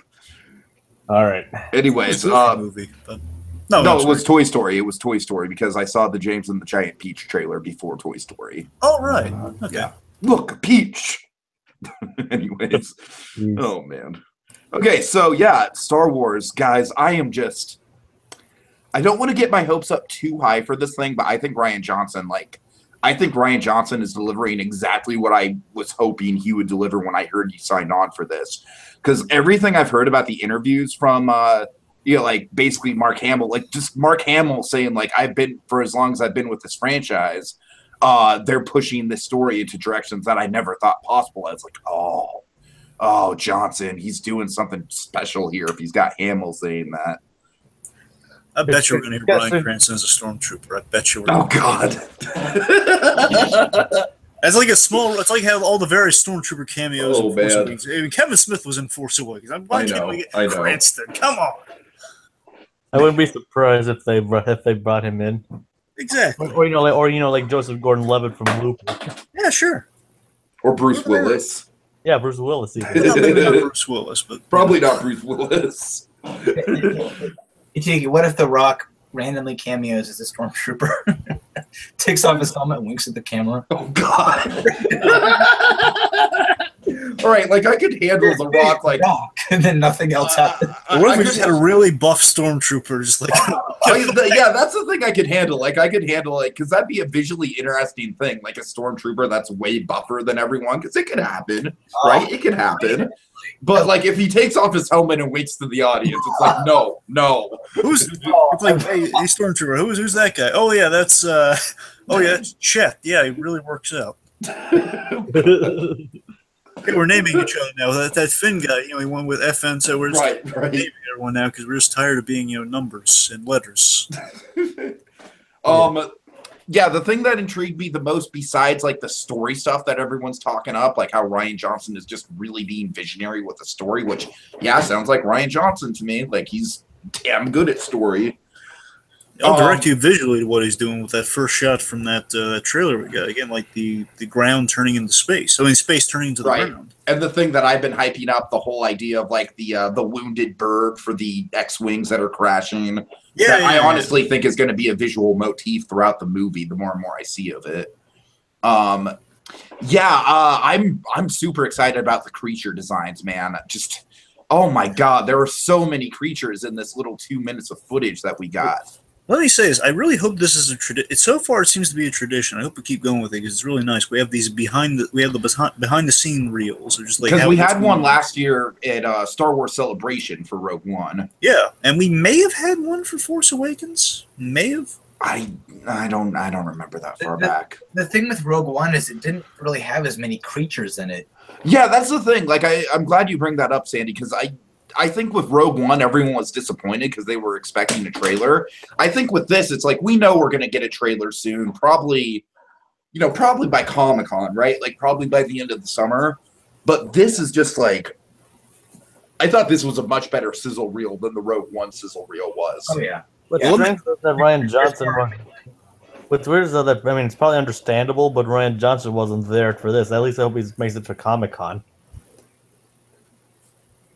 All right. Anyways, Goofy movie, but no, it was Toy Story. It was Toy Story because I saw the James and the Giant Peach trailer before Toy Story. Oh, right. Okay. Yeah. Look, Peach. Anyways. Jeez. Oh, man. Okay, so yeah, Star Wars. Guys, I don't want to get my hopes up too high for this thing, but I think Ryan Johnson is delivering exactly what I was hoping he would deliver when I heard he signed on for this. Because everything I've heard about the interviews from like basically Mark Hamill, like just Mark Hamill saying like I've been for as long as I've been with this franchise, they're pushing this story into directions that I never thought possible. I was like, oh, Johnson, he's doing something special here if he's got Hamill saying that. I bet you we're going to hear Bryan Cranston as a stormtrooper. I bet you we're Oh God. It's like it's like how all the various stormtrooper cameos in Force man. Awakens. I mean, Kevin Smith was in Force Awakens. Why can't we get I know. Cranston? Come on. I wouldn't be surprised if they brought him in. Exactly. Or like Joseph Gordon-Levitt from Looper. Yeah, sure. Or Bruce Willis. Yeah, Bruce Willis. Even. Well, maybe not Bruce Willis, but Probably not Bruce Willis. What if The Rock randomly cameos as a stormtrooper? Takes off his helmet and winks at the camera. Oh God. All right, like I could handle The Rock, like and then nothing else happens. what if we just had a really buff stormtrooper, just like yeah, that's the thing I could handle. Like I could handle it because that'd be a visually interesting thing, like a stormtrooper that's way buffer than everyone. Because it could happen, right? It could happen. But like if he takes off his helmet and waits to the audience, it's like no. who's it's like hey stormtrooper, who's that guy? Oh yeah, that's that's Chet. Yeah, he really works out. Hey, we're naming each other now. That Finn guy, he went with FN, so we're just naming everyone now because we're just tired of being, numbers and letters. Yeah, the thing that intrigued me the most, besides like the story stuff that everyone's talking up, like how Ryan Johnson is just really being visionary with the story, which sounds like Ryan Johnson to me. Like he's damn good at story. I'll direct you visually to what he's doing with that first shot from that trailer we got. Again, like the ground turning into space. I mean, space turning into the ground. And the thing that I've been hyping up, the whole idea of like the wounded bird for the X-Wings that are crashing. I honestly think is going to be a visual motif throughout the movie. The more and more I see of it. I'm super excited about the creature designs, man. Just oh my God, there are so many creatures in this little 2 minutes of footage that we got. Let me say this. I really hope this is a tradition. So far, it seems to be a tradition. I hope we keep going with it because it's really nice. We have these behind the scene reels, just like because we had one last year at Star Wars Celebration for Rogue One. Yeah, and we may have had one for Force Awakens. May have. I don't remember that far back. The thing with Rogue One is it didn't really have as many creatures in it. Yeah, that's the thing. Like I'm glad you bring that up, Sandy, because I think with Rogue One, everyone was disappointed because they were expecting a trailer. I think with this, it's like we know we're going to get a trailer soon, probably by Comic-Con, right? Like probably by the end of the summer. But this is just like, I thought this was a much better sizzle reel than the Rogue One sizzle reel was. Oh yeah. What's strange is that Ryan Johnson. What's weird is that it's probably understandable, but Ryan Johnson wasn't there for this. At least I hope he makes it for Comic-Con.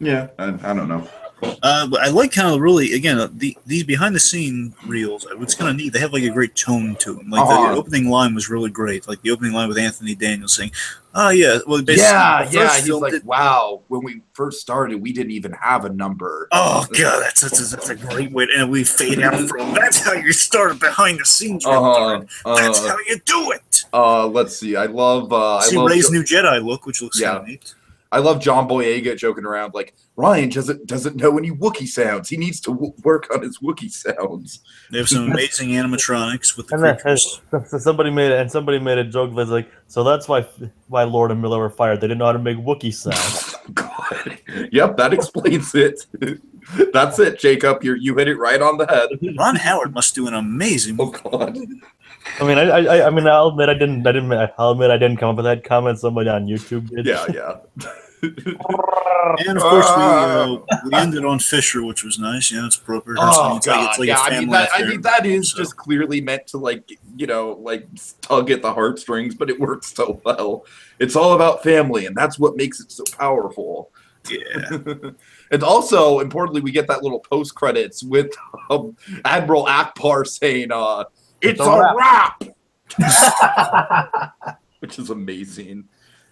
Yeah, I don't know. But I like kind of really, again, these behind-the-scene reels, it's kind of neat. They have, like, a great tone to them. Like, the opening line was really great. Like, the opening line with Anthony Daniels saying, oh, yeah. Well, basically, he's like, wow, when we first started, we didn't even have a number. Oh, God, that's a great way. And we fade out from, that's how you start behind-the-scenes. That's how you do it. Let's see. I love Rey's new Jedi look, which looks kind of neat. I love John Boyega joking around like Ryan doesn't know any Wookiee sounds. He needs to work on his Wookiee sounds. They have some amazing animatronics with the creatures. Somebody made a joke that's like, so that's why Lord and Miller were fired. They didn't know how to make Wookiee sounds. God. Yep, that explains it. That's it, Jacob. You hit it right on the head. Ron Howard must do an amazing. Oh God. I mean, I mean, I'll admit I'll admit I didn't come up with that comment. Somebody on YouTube did. Yeah. And of course, we ended on Fisher, which was nice. Yeah, it's appropriate. Oh God, it's like yeah. a family I mean that is so. just clearly meant to like tug at the heartstrings, but it works so well. It's all about family, and that's what makes it so powerful. Yeah. And also, importantly, we get that little post credits with Admiral Akbar saying, "It's a wrap," which is amazing.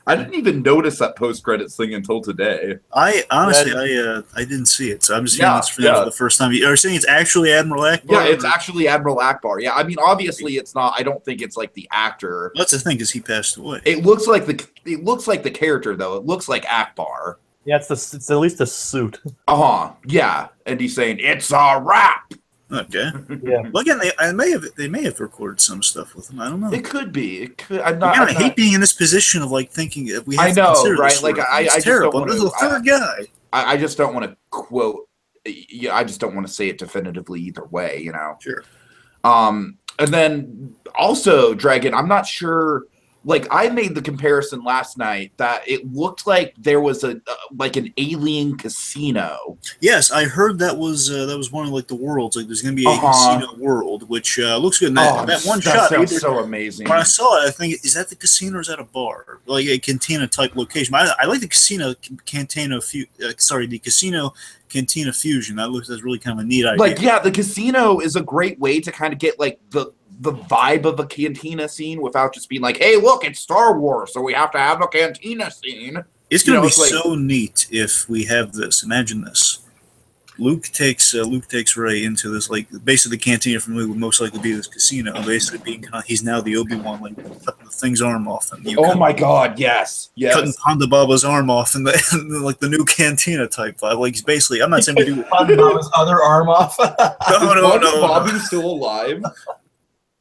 I didn't even notice that post credits thing until today. I honestly, I didn't see it, so I'm just hearing this for the first time. Are you saying it's actually Admiral Akbar? Yeah, it's actually Admiral Akbar. Yeah, I mean, obviously, it's not. I don't think it's like the actor. That's the thing, because he passed away. It looks like the character though. It looks like Akbar. Yeah, it's at least a suit. Yeah, and he's saying it's a wrap. Okay. Yeah. Well, again, they may have recorded some stuff with him. I don't know. It could be. It could. I hate being in this position of like thinking we have I know, to consider right? this Like it's terrible. This is the third guy. I just don't want to quote. Yeah, I just don't want to say it definitively either way. You know. Sure. And then also, Dragon, I'm not sure. Like, I made the comparison last night that it looked like there was like an alien casino. Yes, I heard that was one of like the worlds. Like, there's going to be a casino world, which looks good. And that one shot sounds so amazing. When I saw it, I think, is that the casino or is that a bar, like a cantina type location? I like the casino cantina. The casino cantina fusion. That's really kind of a neat idea. Like, yeah, the casino is a great way to kind of get like the vibe of a cantina scene without just being like, hey, look, it's Star Wars, so we have to have a cantina scene. It's going to be so neat if we have this. Imagine this. Luke takes Rey into this, like, basically the cantina from Luke would most likely be this casino. Basically being he's now the Obi-Wan, like, cutting the thing's arm off. And oh my God, yes. Cutting Ponda Baba's arm off and like the new cantina type vibe. Like, he's basically, I'm not saying we do Ponda Baba's other arm off. No. Bobby's still alive.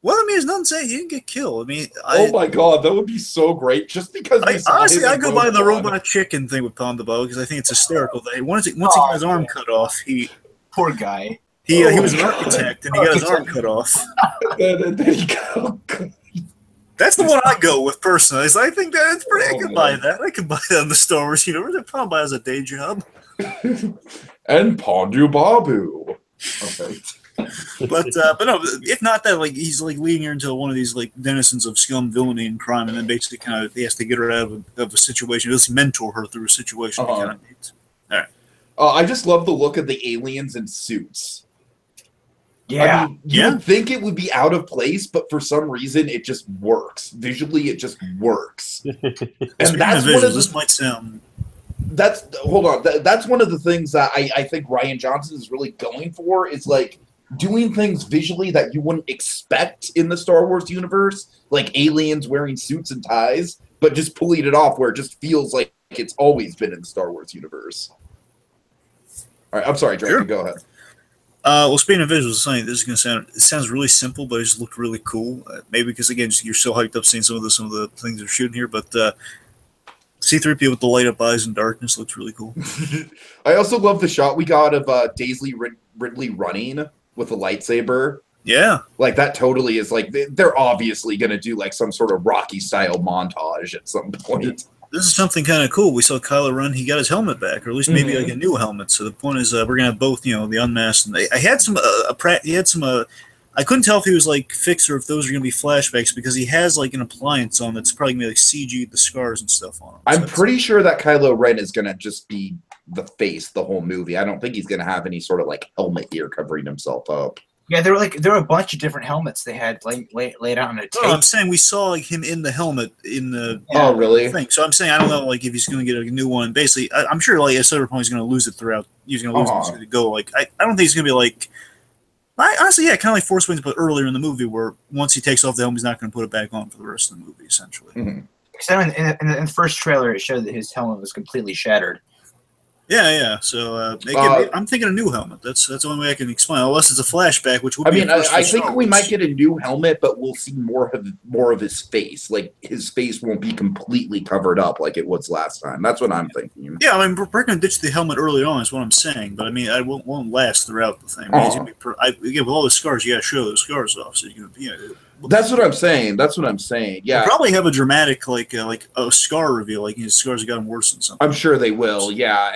Well, I mean, there's nothing saying he didn't get killed. I mean, oh my God, that would be so great. Just because honestly, I go by the robot chicken thing with Ponda Baba because I think it's hysterical that once he got his arm cut off, poor guy. He was an architect and he got his arm cut off. That's the one I go with personally. I think that's pretty. I can buy that. I can buy that in the Star Wars universe. Ponda Baba has a day job. And Pondu Babu. Okay. But no, if not that, like he's like leading her into one of these like denizens of scum, villainy, and crime, and then basically kind of he has to get her out of a situation. At least mentor her through a situation. He kind of needs. All right. I just love the look of the aliens in suits. Yeah, I mean, you would think it would be out of place, but for some reason it just works. Visually, it just works. And that's one of this might sound. Hold on. That's one of the things that I think Rian Johnson is really going for is like doing things visually that you wouldn't expect in the Star Wars universe, like aliens wearing suits and ties, but just pulling it off where it just feels like it's always been in the Star Wars universe. All right, I'm sorry, Dragon, go ahead. Well, speaking of visuals, this is it sounds really simple, but it just looked really cool. Maybe because again, you're so hyped up seeing some of the things they're shooting here, but C-3PO with the light up eyes and darkness looks really cool. I also love the shot we got of Daisy Ridley running with a lightsaber. Yeah. Like, that totally is, like, they're obviously going to do, like, some sort of Rocky-style montage at some point. This is something kind of cool. We saw Kylo Ren, he got his helmet back, or at least maybe, like, a new helmet. So the point is we're going to have both, the unmasked. And I had some, I couldn't tell if he was, like, fixed or if those are going to be flashbacks because he has, like, an appliance on that's probably going to be, like, CG the scars and stuff on him. I'm pretty sure that Kylo Ren is going to just be the face the whole movie. I don't think he's going to have any sort of, like, helmet here covering himself up. Yeah, there were a bunch of different helmets they had laid out on a tape. No, I'm saying we saw like him in the helmet in the oh really thing. So I'm saying I don't know like if he's going to get a new one. Basically, I'm sure like at certain point he's going to lose it throughout. He's going to lose it. He's going to go like I don't think he's going to be like. Honestly, yeah, kind of like Force Awakens, but earlier in the movie, where once he takes off the helmet, he's not going to put it back on for the rest of the movie, essentially. Except in the first trailer, it showed that his helmet was completely shattered. Yeah. So I'm thinking a new helmet. That's the only way I can explain. Unless it's a flashback, which would I be. mean, I think we might get a new helmet, but we'll see more of his face. Like his face won't be completely covered up like it was last time. That's what I'm thinking. Yeah, I mean, we're going to ditch the helmet early on, is what I'm saying. But I mean, it won't last throughout the thing. I mean, he's gonna be again with all the scars, you got to show those scars off. So you're gonna, That's what I'm saying. That's what I'm saying. Yeah, They'll probably have a dramatic like a scar reveal, like his scars have gotten worse than something. I'm sure they will. Yeah,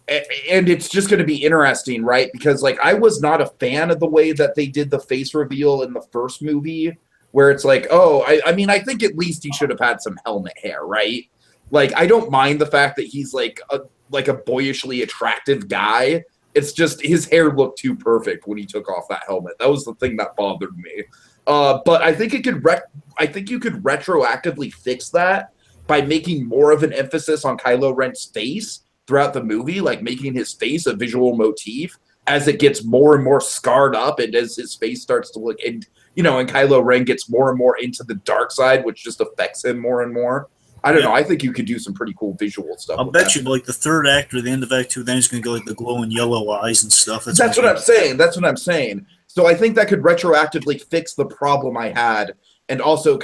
and it's just going to be interesting, right? Because like I was not a fan of the way that they did the face reveal in the first movie, where it's like, oh, I mean, I think at least he should have had some helmet hair, right? Like I don't mind the fact that he's like a boyishly attractive guy. It's just his hair looked too perfect when he took off that helmet. That was the thing that bothered me. But I think you could retroactively fix that by making more of an emphasis on Kylo Ren's face throughout the movie, like making his face a visual motif as it gets more and more scarred up, and as his face starts to look, and and Kylo Ren gets more and more into the dark side, which just affects him more and more. I don't know. I think you could do some pretty cool visual stuff. I'll bet you, like the third act or the end of Act 2, then he's going to go like the glowing yellow eyes and stuff. That's what I'm saying. That's what I'm saying. So I think that could retroactively fix the problem I had, and also,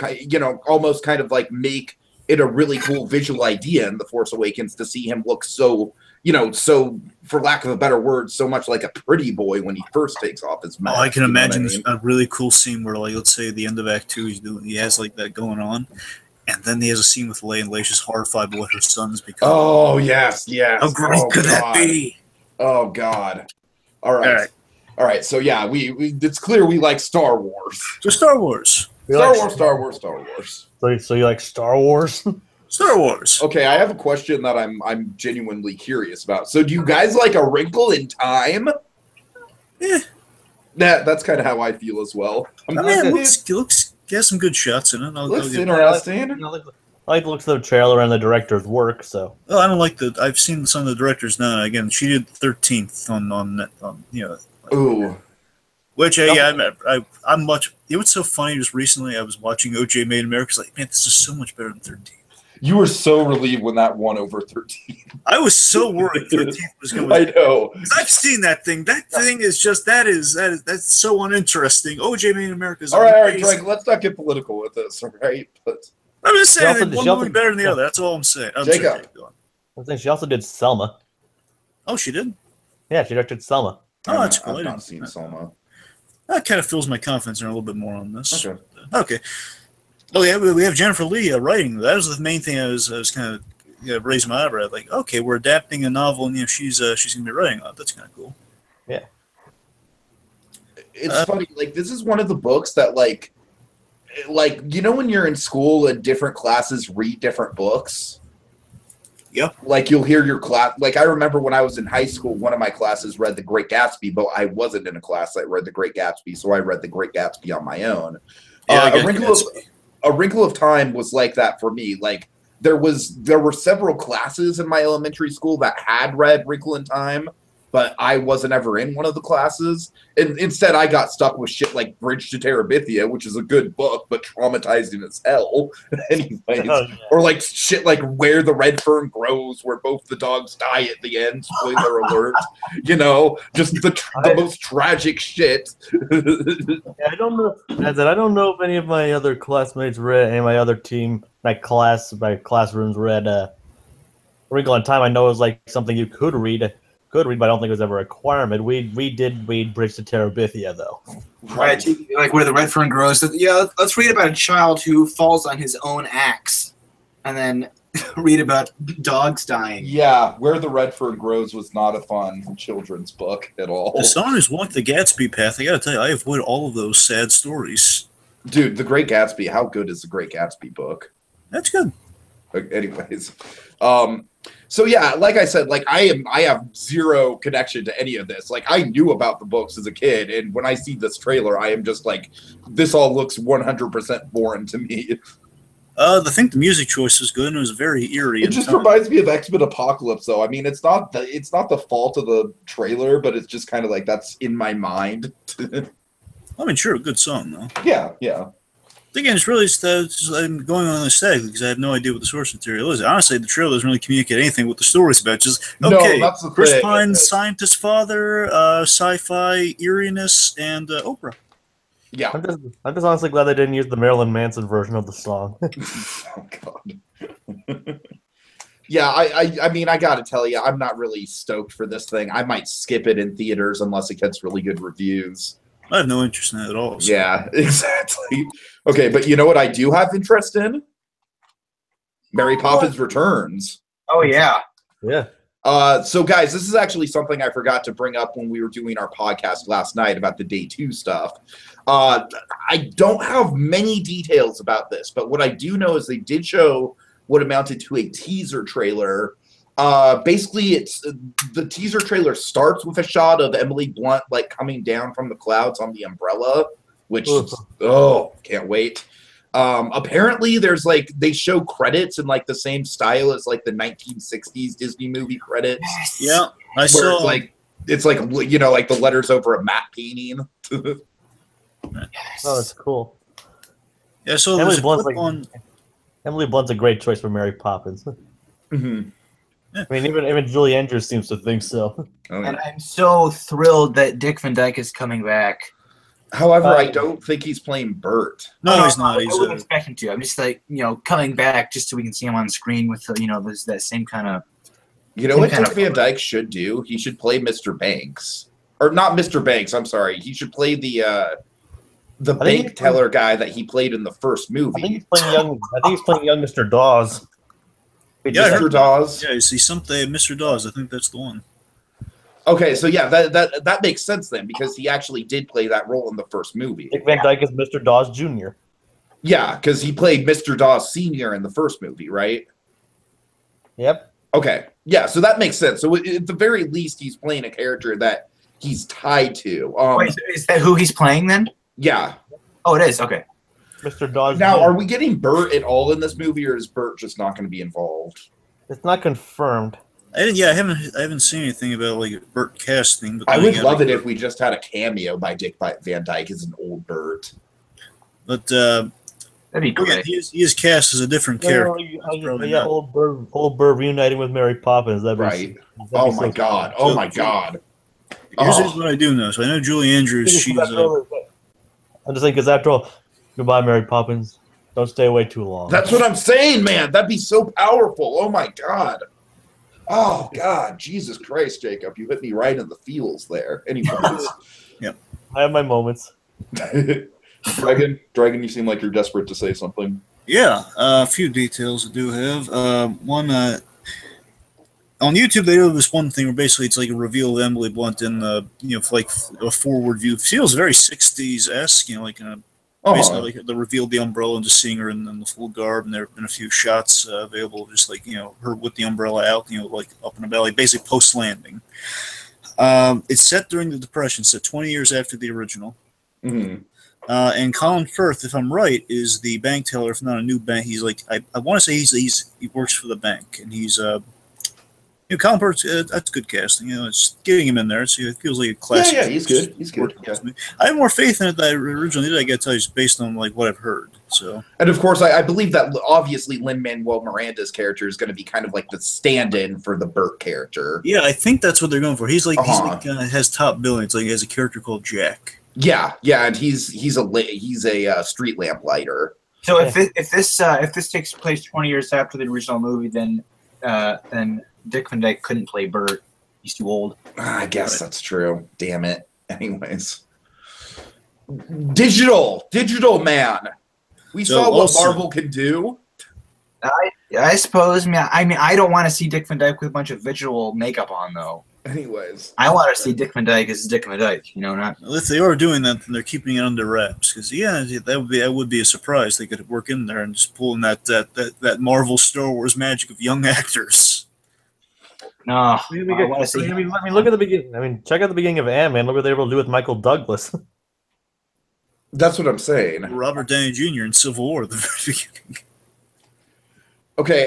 almost kind of like make it a really cool visual idea in The Force Awakens to see him look so, so for lack of a better word, so much like a pretty boy when he first takes off his mask. Oh, I can imagine a really cool scene where, like, let's say at the end of Act 2, he has like that going on. And then he has a scene with Leia, and Leia's just horrified by what her son's become. Oh, yes. How great could that be? Oh, God. All right. So, yeah, it's clear we like Star Wars. So, Star Wars. Star Wars. So you like Star Wars? Star Wars. Okay, I have a question that I'm genuinely curious about. So, do you guys like A Wrinkle in Time? Yeah. That's kind of how I feel as well. It looks has some good shots in it. Looks interesting. I like the looks of the trailer and the director's work. So, well, I don't like I've seen some of the directors now. Again, she did 13th on Ooh. Which I'm much. It was so funny. Just recently, I was watching OJ Made in America. It's like, man, this is so much better than 13th. You were so relieved when that won over 13. I was so worried 13th was going to I know. I've seen that thing. That thing is just that's so uninteresting. OJ Made in America is all right, Greg, let's not get political with this, all right? But I'm just saying that one movie better than the other. That's all I'm saying. Jacob. I think she also did Selma. Oh, she did? Yeah, she directed Selma. Oh, that's cool. I've not seen Selma. That kind of fills my confidence in her a little bit more on this. Okay. Oh yeah, we have Jennifer Lee writing. That was the main thing I was kind of raising my eyebrow. Like, okay, we're adapting a novel, and she's gonna be writing on it. That's kind of cool. Yeah. It's funny. Like, this is one of the books that like when you're in school and different classes read different books. Yep. Like, you'll hear your class. Like, I remember when I was in high school, one of my classes read The Great Gatsby, but I wasn't in a class that read The Great Gatsby, so I read The Great Gatsby on my own. Yeah, A Wrinkle of Time was like that for me. Like, there were several classes in my elementary school that had read Wrinkle in Time, but I wasn't ever in one of the classes. And instead, I got stuck with shit like Bridge to Terabithia, which is a good book, but traumatizing as hell. Anyways. Oh, yeah. Or like shit like Where the Red Fern Grows, where both the dogs die at the end. Spoiler alert. Just the most tragic shit. I don't know. As I don't know if any of my other classmates read, any of my other team, my classrooms read Wrinkle in Time. I know it was like something you could read, but I don't think it was ever a requirement. We did read Bridge to Terabithia, though. Right, like Where the Red Fern Grows. Yeah, let's read about a child who falls on his own axe, and then read about dogs dying. Yeah, Where the Red Fern Grows was not a fun children's book at all. As someone who's walked the Gatsby path, I gotta tell you, I avoid all of those sad stories. Dude, The Great Gatsby, how good is The Great Gatsby book? That's good. Anyways, so yeah, like I said, like I have zero connection to any of this. Like, I knew about the books as a kid, and when I see this trailer, I am just like, this all looks 100% foreign to me. I think the music choice was good, and it was very eerie. It just reminds me of X-Men Apocalypse, though. I mean, it's not the fault of the trailer, but it's just kind of like that's in my mind. I mean, sure, a good song though. Yeah. Again, it's really I'm going on this tag because I have no idea what the source material is. Honestly, the trailer doesn't really communicate anything what the story's about. Just okay, no, that's the Chris thing. Pine's scientist father, sci-fi eeriness, and Oprah. Yeah. I'm just honestly glad they didn't use the Marilyn Manson version of the song. Oh God. Yeah, I mean, I gotta tell you, I'm not really stoked for this thing. I might skip it in theaters unless it gets really good reviews. I have no interest in that at all. So. Yeah, exactly. Okay, but you know what I do have interest in? Mary Poppins Returns. Oh yeah. Yeah. So guys, this is actually something I forgot to bring up when we were doing our podcast last night about the day 2 stuff. I don't have many details about this, but what I do know is they did show what amounted to a teaser trailer. Basically, it's the teaser trailer starts with a shot of Emily Blunt like coming down from the clouds on the umbrella, which can't wait. Apparently there's like they show credits in like the same style as like the 1960s Disney movie credits. Yeah, I Where saw. it's like you know, like the letters over a matte painting. Oh, that's cool. Yeah, so Emily there's a Blunt's clip like- on. Emily Blunt's a great choice for Mary Poppins. Mm-hmm. I mean, even Julie Andrews seems to think so. Oh, And yeah. I'm so thrilled that Dick Van Dyke is coming back. However, I don't think he's playing Bert. No, he's not. I He's wouldn't expect him to. I'm just like, coming back just so we can see him on screen with, that same kind of. You know Some what kind Dick of- Van Dyke should do? He should play Mr. Banks. Or not Mr. Banks, I'm sorry. He should play the think bank he's teller guy that he played in the first I think movie. he's playing young. I think he's playing young Mr. Dawes. Wait, Yeah, I just- Mr. Dawes. yeah. You see something, Mr. Dawes. I think that's the one. Okay, so yeah, that makes sense then because he actually did play that role in the first movie. Dick Van Dyke is Mr. Dawes Jr. Yeah, because he played Mr. Dawes Sr. in the first movie, right? Yep. Okay, yeah, so that makes sense. So at the very least, he's playing a character that he's tied to. Wait, is that who he's playing then? Yeah. Oh, it is. Okay. Mr. Dawes. Now, Jr. are we getting Bert at all in this movie, or is Bert just not going to be involved? It's not confirmed. I haven't seen anything about like Burt casting. But I then would again, love it if we just had a cameo by Dick Van Dyke as an old Bert. But That'd be again, great. he is cast as a different character. Probably Yeah, not. old Burr reuniting with Mary Poppins. That'd be Right. that'd Oh be my so god. cool. Oh my god. Here's Oh. what I do know. So I know Julie Andrews. She's I'm just saying because after all, goodbye, Mary Poppins. Don't stay away too long. That's what I'm saying, man. That'd be so powerful. Oh my god. Oh god. Jesus Christ, Jacob. You hit me right in the feels there. Anyways. I have my moments. Dragon, you seem like you're desperate to say something. Yeah, a few details I do have. One, on YouTube, they do this one thing where basically it's like a reveal of Emily Blunt in for like a forward view. It feels very 60s-esque, like basically like they revealed the umbrella and just seeing her in the full garb, and there have been a few shots available, just like, her with the umbrella out, like up in the belly, basically post-landing. It's set during the Depression, set 20 years after the original. Mhm. And Colin Firth, if I'm right, is the bank teller. If not a new bank, he's like I want to say he works for the bank, and he's Colin Firth. That's good casting. It's getting him in there. So it feels like a classic. Yeah, he's good. He's good. Yeah. I have more faith in it than I originally did. I got to tell you, based on like what I've heard. So And of course, I believe that obviously Lin-Manuel Miranda's character is going to be kind of like the stand-in for the Burt character. yeah, I think that's what they're going for. He's like Uh-huh. has top billing. It's like he has a character called Jack. Yeah, and he's a street lamp lighter. So if this takes place 20 years after the original movie, then Dick Van Dyke couldn't play Bert. He's too old. I guess that's true. Damn it. Anyways, digital man. We So saw what also- Marvel can do. I suppose. I mean, I don't want to see Dick Van Dyke with a bunch of visual makeup on though. Anyways, I want to see Dick Van Dyke as Dick Van Dyke. Not. Well, if they are doing that, then they're keeping it under wraps. Because that would be a surprise. They could work in there and just pull in that Marvel Star Wars magic of young actors. No, I I want to see. mean, look at the beginning. I mean, check out the beginning of Ant-Man. Look what they were able to do with Michael Douglas. that's what I'm saying. Robert Downey Jr. in Civil War at the very beginning. Okay,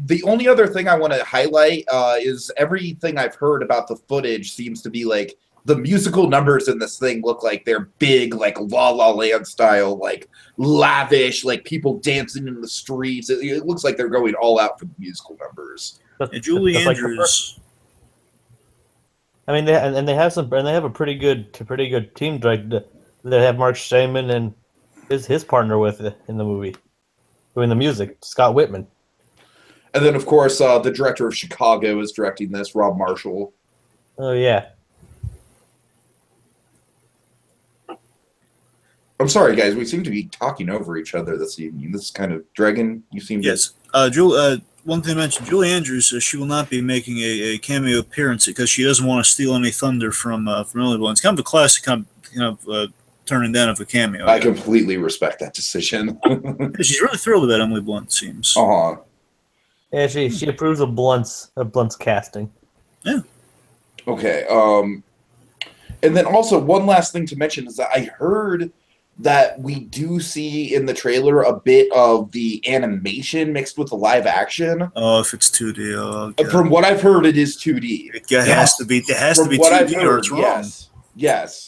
the only other thing I want to highlight is everything I've heard about the footage seems to be like the musical numbers in this thing look like they're big, like La La Land style, like lavish, like people dancing in the streets. It looks like they're going all out for the musical numbers. And Julie That's like the Andrews. I mean, they have a pretty good team. Like they have Mark Shaman and his partner with it in the movie, doing the music, Scott Whitman. And then, of course, the director of Chicago is directing this, Rob Marshall. Oh yeah. I'm sorry, guys. We seem to be talking over each other this evening. This is kind of Dragon. You seem Yes. One thing I mentioned, Julie Andrews says she will not be making a cameo appearance because she doesn't want to steal any thunder from Emily Blunt. It's kind of a classic turning down of a cameo. I completely respect that decision. She's really thrilled about Emily Blunt, it seems. Yeah, she approves of Blunt's casting. Yeah. Okay. And then also one last thing to mention is that I heard that we do see in the trailer a bit of the animation mixed with the live action. Oh, if it's 2D, okay. From what I've heard, it is 2D. It has to be. It has to be what 2D I've heard, or it's wrong. Yes.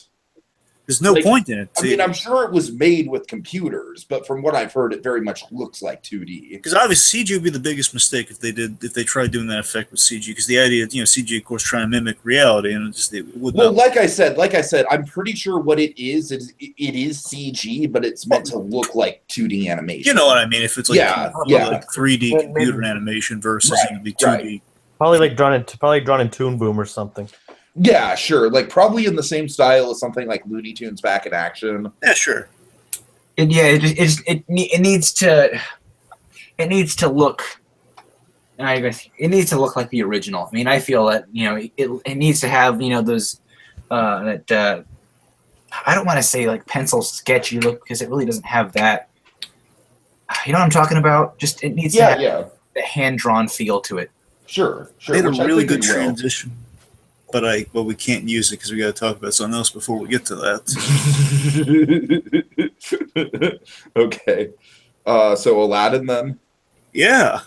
There's no point in it. I mean, I'm sure it was made with computers, but from what I've heard, it very much looks like 2D. Because obviously CG would be the biggest mistake if they tried doing that effect with CG. Because the idea, CG of course trying to mimic reality, and it would not. Like I said, I'm pretty sure what it is CG, but it's meant to look like 2D animation. You know what I mean? If it's like like 3D Maybe. computer animation versus the 2D. Right. Probably drawn in Toon Boom or something. Yeah, sure. Like probably in the same style as something like Looney Tunes Back in Action. Yeah, sure. It needs to look. And I guess it needs to look like the original. I mean, I feel that it needs to have those that I don't want to say like pencil sketchy look because it really doesn't have that. You know what I'm talking about? Just it needs to have the hand drawn feel to it. Sure. They had a really good transition. But we can't use it because we got to talk about something else before we get to that. Okay. So Aladdin then? Yeah.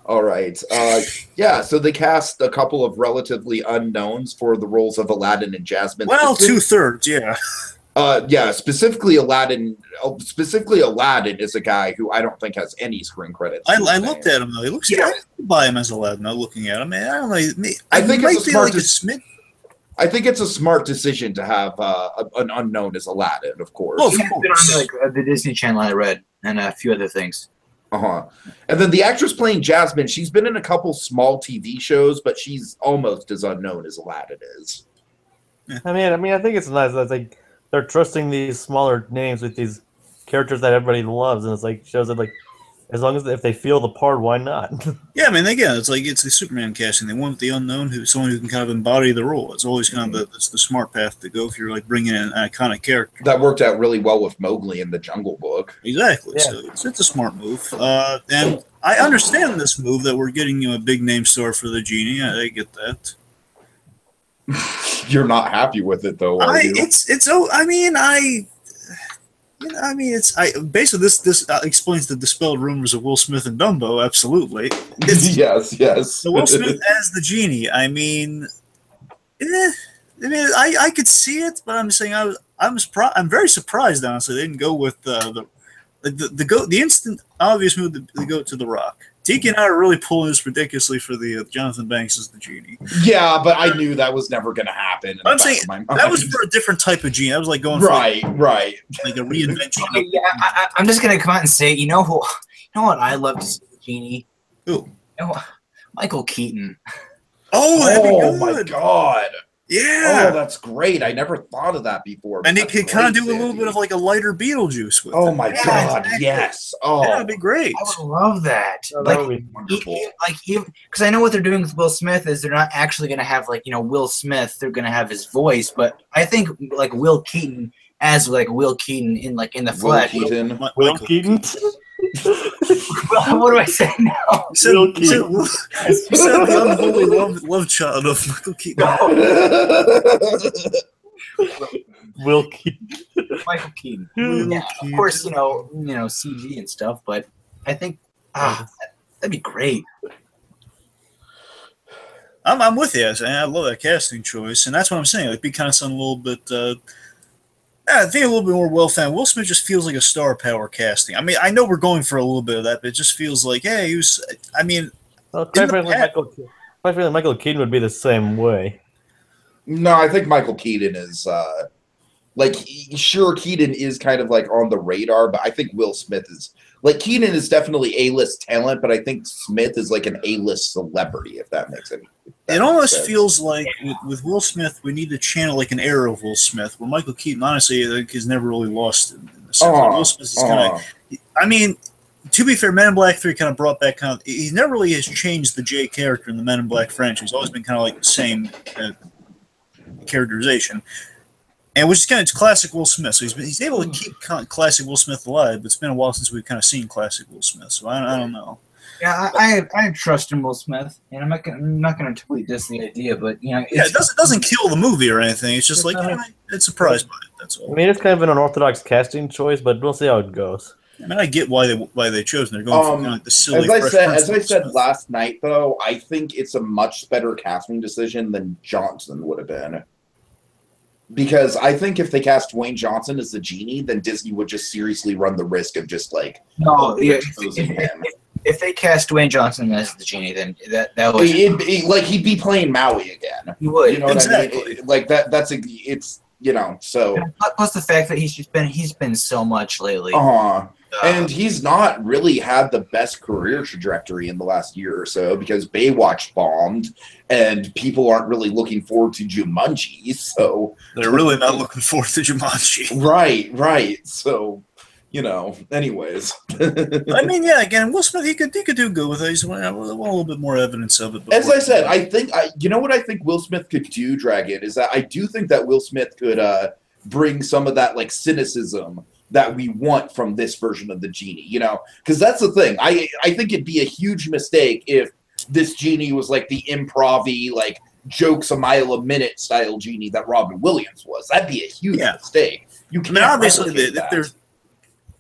All right. So they cast a couple of relatively unknowns for the roles of Aladdin and Jasmine. Well, 2/3, yeah. Specifically Aladdin is a guy who I don't think has any screen credits. I looked at him though. He looks. I buy him as Aladdin. I'm looking at him. I don't know. I think it's a smart I think it's a smart decision to have an unknown as Aladdin, of course. Oh, of He's course. been on the Disney Channel I read and a few other things. And then the actress playing Jasmine, she's been in a couple small TV shows, but she's almost as unknown as Aladdin is. I mean, I think it's nice. It's like they're trusting these smaller names with these characters that everybody loves, and it's like shows that like as long as if they feel the part, why not? Yeah, I mean, again, it's like it's the Superman casting. They want the unknown, someone who can kind of embody the role. It's always kind of the smart path to go if you're like bringing in an iconic character. That worked out really well with Mowgli in the Jungle Book. Exactly. Yeah. So it's a smart move. And I understand this move that we're getting a big name star for the genie. I get that. You're not happy with it though, are you? Basically this explains the dispelled rumors of Will Smith and Dumbo. Absolutely. Yes. So Will Smith as the genie. I could see it, but I'm saying I'm very surprised. Honestly, they didn't go with the instant obvious move to go to The Rock. Tiki and I are really pulling this ridiculously for the Jonathan Banks as the genie. Yeah, but I knew that was never going to happen. I'm saying that was for a different type of genie. That was like going for right, like a reinvention. Yeah, I'm just gonna come out and say, you know what I love to see the genie? Who? Michael Keaton. Oh, that'd be good. My God. Yeah. Oh, that's great. I never thought of that before. And he could kind of do a little bit of like a lighter Beetlejuice with it. Oh my God, exactly. yes. Oh, that'd be great. I would love that. That would be wonderful. Because I know what they're doing with Will Smith is they're not actually going to have Will Smith. They're going to have his voice, but I think like Will Keaton as like Will Keaton in the flesh. Will Keaton. What do I say now? You said the unholy love child of Michael Keaton. Will Keaton. Michael Keaton. Yeah, of course, CG and stuff, but I think that'd be great. I'm with you. I love that casting choice, and that's what I'm saying. Like, be kind of something a little bit. I think a little bit more well-found. Will Smith just feels like a star power casting. I mean, I know we're going for a little bit of that, but it just feels like, hey, he was. I mean, Well, quite frankly, Michael Keaton would be the same way. No, I think Michael Keaton is like, sure, Keaton is kind of like on the radar, but I think Will Smith is like Keaton is definitely A-list talent, but I think Smith is like an A-list celebrity, if that makes any. It almost feels like with Will Smith, we need to channel like an era of Will Smith, where Michael Keaton, honestly, like, has never really lost in the sense. Like Will Smith is kind of. I mean, to be fair, Men in Black 3 kind of brought back kind of. He never really has changed the Jay character in the Men in Black franchise. He's always been kind of like the same characterization. And which is kind of classic Will Smith. So he's able to keep classic Will Smith alive, but it's been a while since we've kind of seen classic Will Smith. So I don't know. Yeah, I trust in Will Smith, and I'm not going to totally diss the idea, but you know, it doesn't kill the movie or anything. It's just like it's surprised by it. That's all. I mean, it's kind of an unorthodox casting choice, but we'll see how it goes. I mean, I get why they chose. They're going for kind of like the silly. As I said last night, though, I think it's a much better casting decision than Johnson would have been. Because I think if they cast Dwayne Johnson as the genie, then Disney would just seriously run the risk of just like if they cast Dwayne Johnson as the genie, then that would like he'd be playing Maui again. He would, you know exactly. what I mean? Like that. It's you know so. Plus the fact that he's been so much lately. And he's not really had the best career trajectory in the last year or so because Baywatch bombed, and people aren't really looking forward to Jumanji. So they're really not looking forward to Jumanji. Right. So, you know. Anyways, I mean, yeah. Again, Will Smith, he could do good with it. He's want a little bit more evidence of it. As I said, I think you know what I think Will Smith could do, Dragon, is that I do think that Will Smith could bring some of that like cynicism that we want from this version of the genie, you know, because that's the thing. I think it'd be a huge mistake if this genie was like the improv-y, like jokes a mile a minute style genie that Robin Williams was. That'd be a huge mistake. You can't obviously that.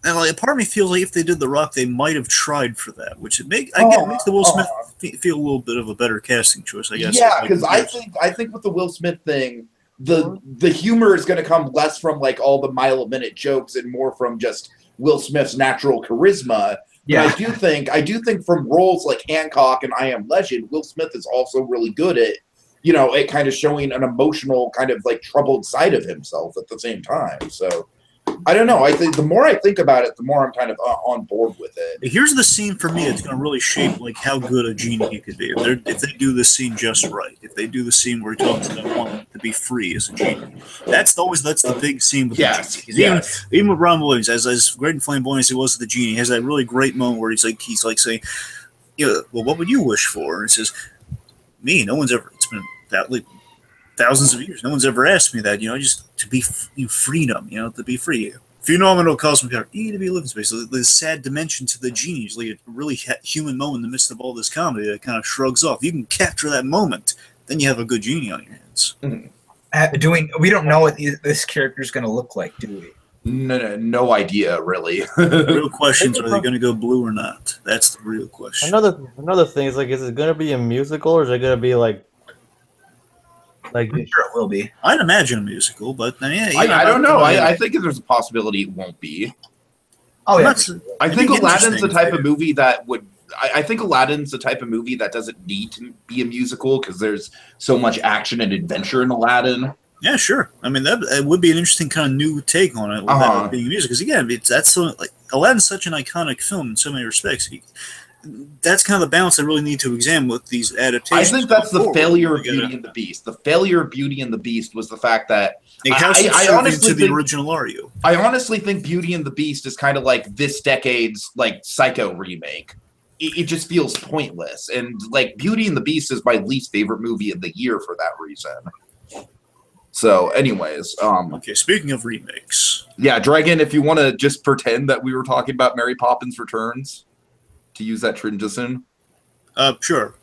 And like, part of me feels like if they did The Rock, they might have tried for that, which makes the Will Smith feel a little bit of a better casting choice, I guess. Yeah, because I think with the Will Smith thing, the humor is going to come less from like all the mile a minute jokes and more from just Will Smith's natural charisma. Yeah, but I do think from roles like Hancock and I Am Legend, Will Smith is also really good at, you know, at kind of showing an emotional kind of like troubled side of himself at the same time. So I don't know. I think the more I think about it, the more I'm kind of on board with it. Here's the scene for me. It's going to really shape like how good a genie he could be. If they do the scene just right. If they do the scene where he talks about wanting to be free as a genie, that's the big scene with the genie. Even with Ron Williams, as great and flamboyant as he was with the genie, he has that really great moment where he's like saying, you know, well, what would you wish for? And he says, me. No one's ever. It's been that like thousands of years. No one's ever asked me that, you know, just to be freedom, you know, to be free. Phenomenal cosmic power, to be living space. So the sad dimension to the genie is like a really human moment in the midst of all this comedy that kind of shrugs off. You can capture that moment, then you have a good genie on your hands. We don't know what this character is going to look like, do we? No idea, really. The real questions, are they going to go blue or not? That's the real question. Another thing is, like, is it going to be a musical or is it going to be like I'm sure it will be. I'd imagine a musical, but I don't know. I think there's a possibility it won't be. Oh yeah. I think Aladdin's the type of movie that would. I think Aladdin's the type of movie that doesn't need to be a musical because there's so much action and adventure in Aladdin. Yeah, sure. I mean, it would be an interesting kind of new take on it without being a musical. Because again, Aladdin's such an iconic film in so many respects. That's kind of the balance I really need to examine with these adaptations. I think that's the failure of Beauty and the Beast. The failure of Beauty and the Beast was the fact that I honestly think the original are you? I honestly think Beauty and the Beast is kind of like this decade's like Psycho remake. It just feels pointless, and like Beauty and the Beast is my least favorite movie of the year for that reason. So, anyways, okay. Speaking of remakes, yeah, Dragon, if you want to just pretend that we were talking about Mary Poppins Returns. To use that transition? Sure.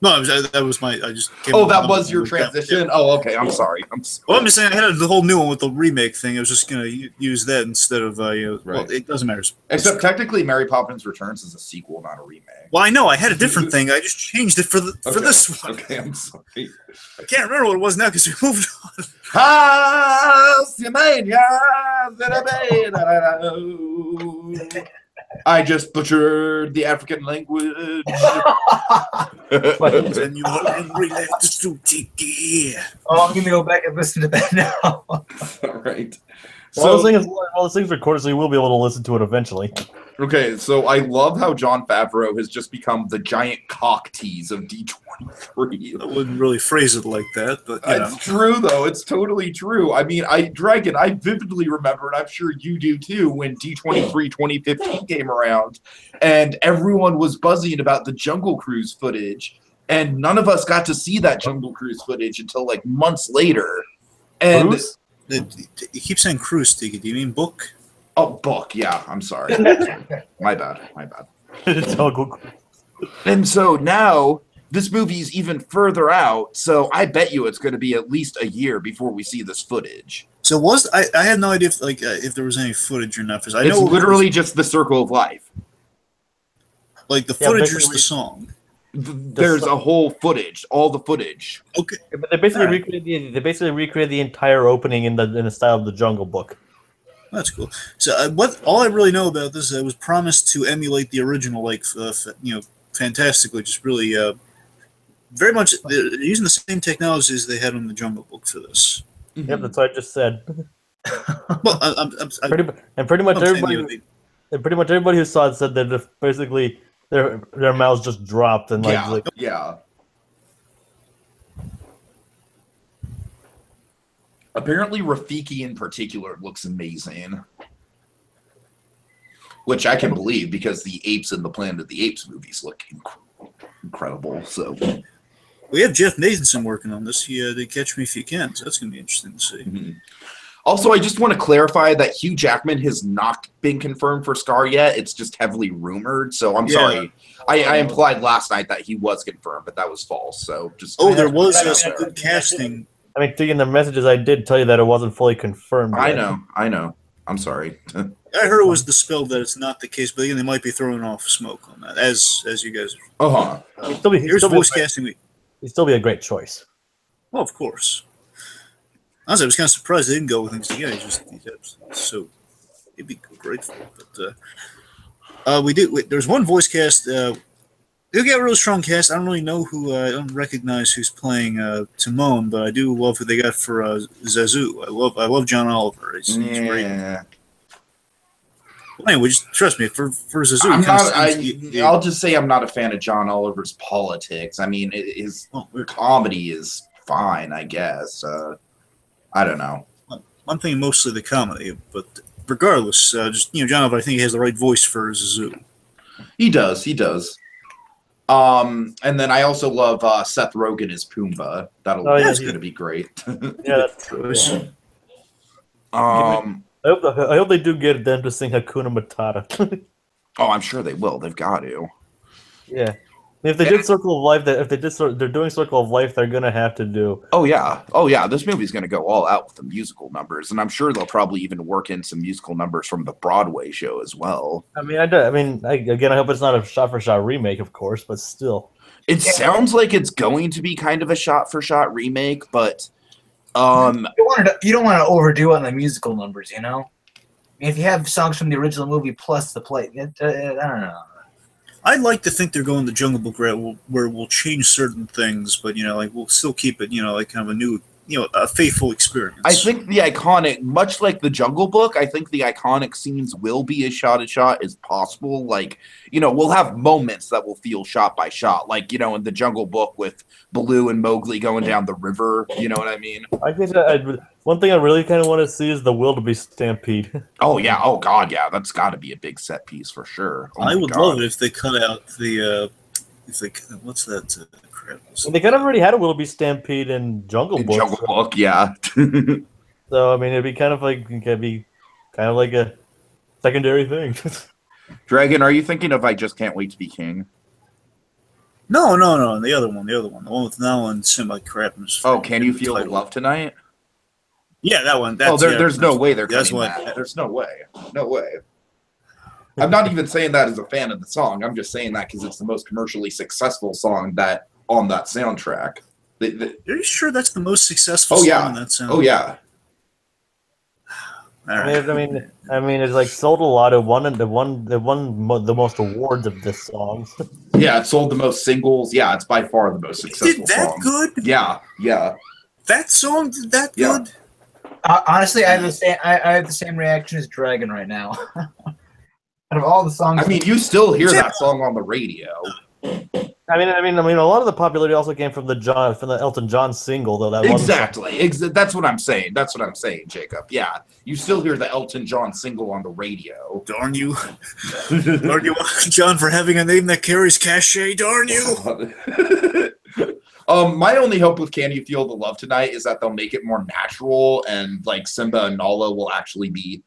No, that was my. I just. That was your transition. Yeah. Oh, okay. I'm sorry. Well, I'm just saying I had the whole new one with the remake thing. I was just gonna use that instead of Right. Well, it doesn't matter. Except technically, Mary Poppins Returns is a sequel, not a remake. Well, I know. I had a different thing. I just changed it for this one. Okay, I'm sorry. I can't remember what it was now because we moved on. I just butchered the African language. And you are relaxed to tiki. Oh, I'm gonna go back and listen to that now. All right. Well, So, this thing's recorded, so you will be able to listen to it eventually. okay, so I love how Jon Favreau has just become the giant cock tease of D23. I wouldn't really phrase it like that, but you know. It's true, though. It's totally true. I mean, Dragon, I vividly remember, and I'm sure you do too, when D23 2015 came around, and everyone was buzzing about the Jungle Cruise footage, and none of us got to see that Jungle Cruise footage until like months later. And Bruce? You keep saying cruise, Tiki. Do you mean book? oh, book, yeah. I'm sorry. My bad. Jungle Cruise. And so now this movie's even further out, so I bet you it's going to be at least a year before we see this footage. So I had no idea if there was any footage or not. I It's know literally just the Circle of Life. like the footage or basically- the song. There's a whole footage, all the footage. Okay. But they basically Alright. recreated the entire opening in the style of the Jungle Book. That's cool. So all I really know about this is it was promised to emulate the original, like fantastically, just really very much they're using the same technologies they had on the Jungle Book for this. Yep, that's what I just said. Well, Pretty much I'm saying, everybody, who saw it said that basically their mouths just dropped and Yeah. Apparently, Rafiki in particular looks amazing. Which I can believe because the apes in the Planet of the Apes movies look incredible. So we have Jeff Nathanson working on this. He did Catch Me If You Can, so that's going to be interesting to see. Mhm. Also, I just want to clarify that Hugh Jackman has not been confirmed for Scar yet. It's just heavily rumored. So I'm sorry. I implied last night that he was confirmed, but that was false. So just There was some good casting. I mean, in the messages I did tell you that it wasn't fully confirmed. I yet. know. I'm sorry. I heard it was dispelled that it's not the case, but again, they might be throwing off smoke on that, as you guys. Uh-huh. Here's voice casting week. He'd still be a great choice. Well, of course. Honestly, I was kind of surprised they didn't go with things together. So it'd be grateful. But there's one voice cast. They got a really strong cast. I don't really know who. I don't recognize who's playing Timon, but I do love who they got for Zazu. I love John Oliver. He's great. Yeah. Well, anyway, just trust me. For Zazu, I'll just say I'm not a fan of John Oliver's politics. I mean, his comedy is fine, I guess. I don't know. I'm thinking mostly the comedy, but regardless, John Oliver, I think he has the right voice for Zazu. He does. And then I also love Seth Rogen as Pumbaa. That's going to be great. Yeah, that's true. Yeah. I hope they do get them to sing Hakuna Matata. Oh, I'm sure they will. They've got to. Yeah. If they did Circle of Life, they're doing Circle of Life, they're gonna have to do. Oh yeah. This movie's gonna go all out with the musical numbers, and I'm sure they'll probably even work in some musical numbers from the Broadway show as well. I mean, I hope it's not a shot-for-shot remake, of course, but still. It sounds like it's going to be kind of a shot-for-shot remake, but you don't want to overdo on the musical numbers, you know. I mean, if you have songs from the original movie plus the play, I don't know. I'd like to think they're going the Jungle Book route where we'll change certain things, but we'll still keep it, like kind of a new, a faithful experience. I think the iconic, much like the Jungle Book, I think the iconic scenes will be as shot as possible. Like, we'll have moments that will feel shot by shot, like, in the Jungle Book with Baloo and Mowgli going down the river. You know what I mean? I guess one thing I really kind of want to see is the wildebeest stampede. Oh yeah! Oh god, yeah! That's got to be a big set piece for sure. Oh, I would love it if they cut out the what's that crap? They kind of already had a wildebeest stampede in Jungle Book. Jungle Book, yeah. So I mean, it'd be kind of like a secondary thing. Dragon, are you thinking of I Just Can't Wait to Be King? No, the other one, the one with Nala and Simba crap. Oh, Can You Feel the Love Tonight? Yeah, that one. There's no way they're that's cutting that. There's no way. I'm not even saying that as a fan of the song. I'm just saying that because it's the most commercially successful song on that soundtrack. Are you sure that's the most successful song on that soundtrack? Oh yeah. I mean, it's like sold a lot. It won the most awards of this song. Yeah, it sold the most singles. Yeah, it's by far the most successful Did that song. good? Yeah, yeah. That song did that Yeah. good? Honestly, I have the same reaction as Dragon right now. Out of all the songs, I mean, you still hear that song on the radio. I mean, a lot of the popularity also came from the Elton John single, though. That Exactly. That's what I'm saying. That's what I'm saying, Jacob. Yeah, you still hear the Elton John single on the radio. Darn you. Darn you, John, for having a name that carries cachet. Darn you. My only hope with Can You Feel the Love Tonight is that they'll make it more natural, and like Simba and Nala will actually be,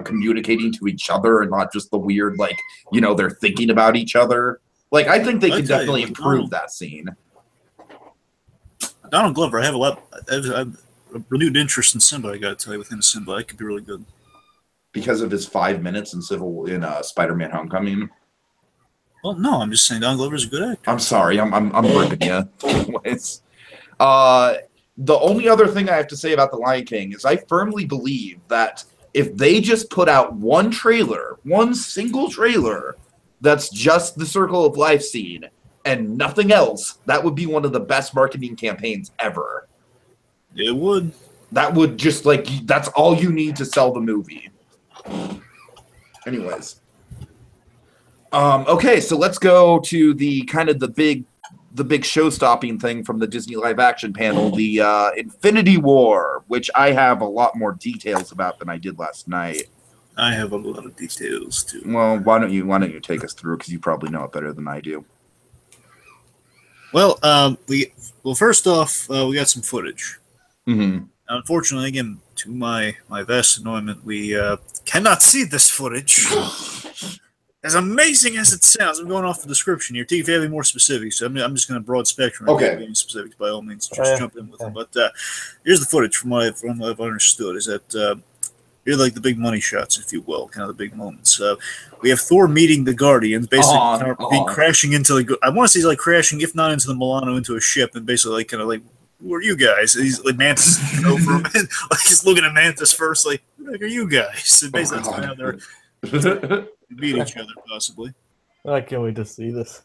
communicating to each other and not just the weird, like, they're thinking about each other. Like, I think they can definitely improve that scene. Donald Glover, I have a renewed interest in Simba, I gotta tell you, within Simba. That could be really good. Because of his 5 minutes in Spider-Man Homecoming. Well, no, I'm just saying Donald Glover's a good actor. I'm sorry, I'm ripping you. Anyways. The only other thing I have to say about The Lion King is I firmly believe that if they just put out one single trailer, that's just the Circle of Life scene and nothing else, that would be one of the best marketing campaigns ever. It would. That would just, that's all you need to sell the movie. Anyways. Okay, so let's go to the kind of the big show-stopping thing from the Disney live-action panel, the Infinity War, which I have a lot more details about than I did last night. I have a lot of details too. Well, why don't you take us through, because you probably know it better than I do. Well, first off, we got some footage. Mm-hmm. Unfortunately, again, to my vast annoyment, we cannot see this footage. As amazing as it sounds, I'm going off the description here. T, if you have any more specifics, I'm just going to broad spectrum. Okay. If you have any specifics, by all means, just jump in with them. But here's the footage from what I've understood, is that here are like the big money shots, if you will, kind of the big moments. We have Thor meeting the Guardians, basically kind of being crashing into the. I want to say he's like crashing, if not into the Milano, into a ship, and basically like kind of like, who are you guys? And he's like Mantis over him, and like he's looking at Mantis first, like, who the heck are you guys? And basically that's how they're meet each other, possibly. I can't wait to see this.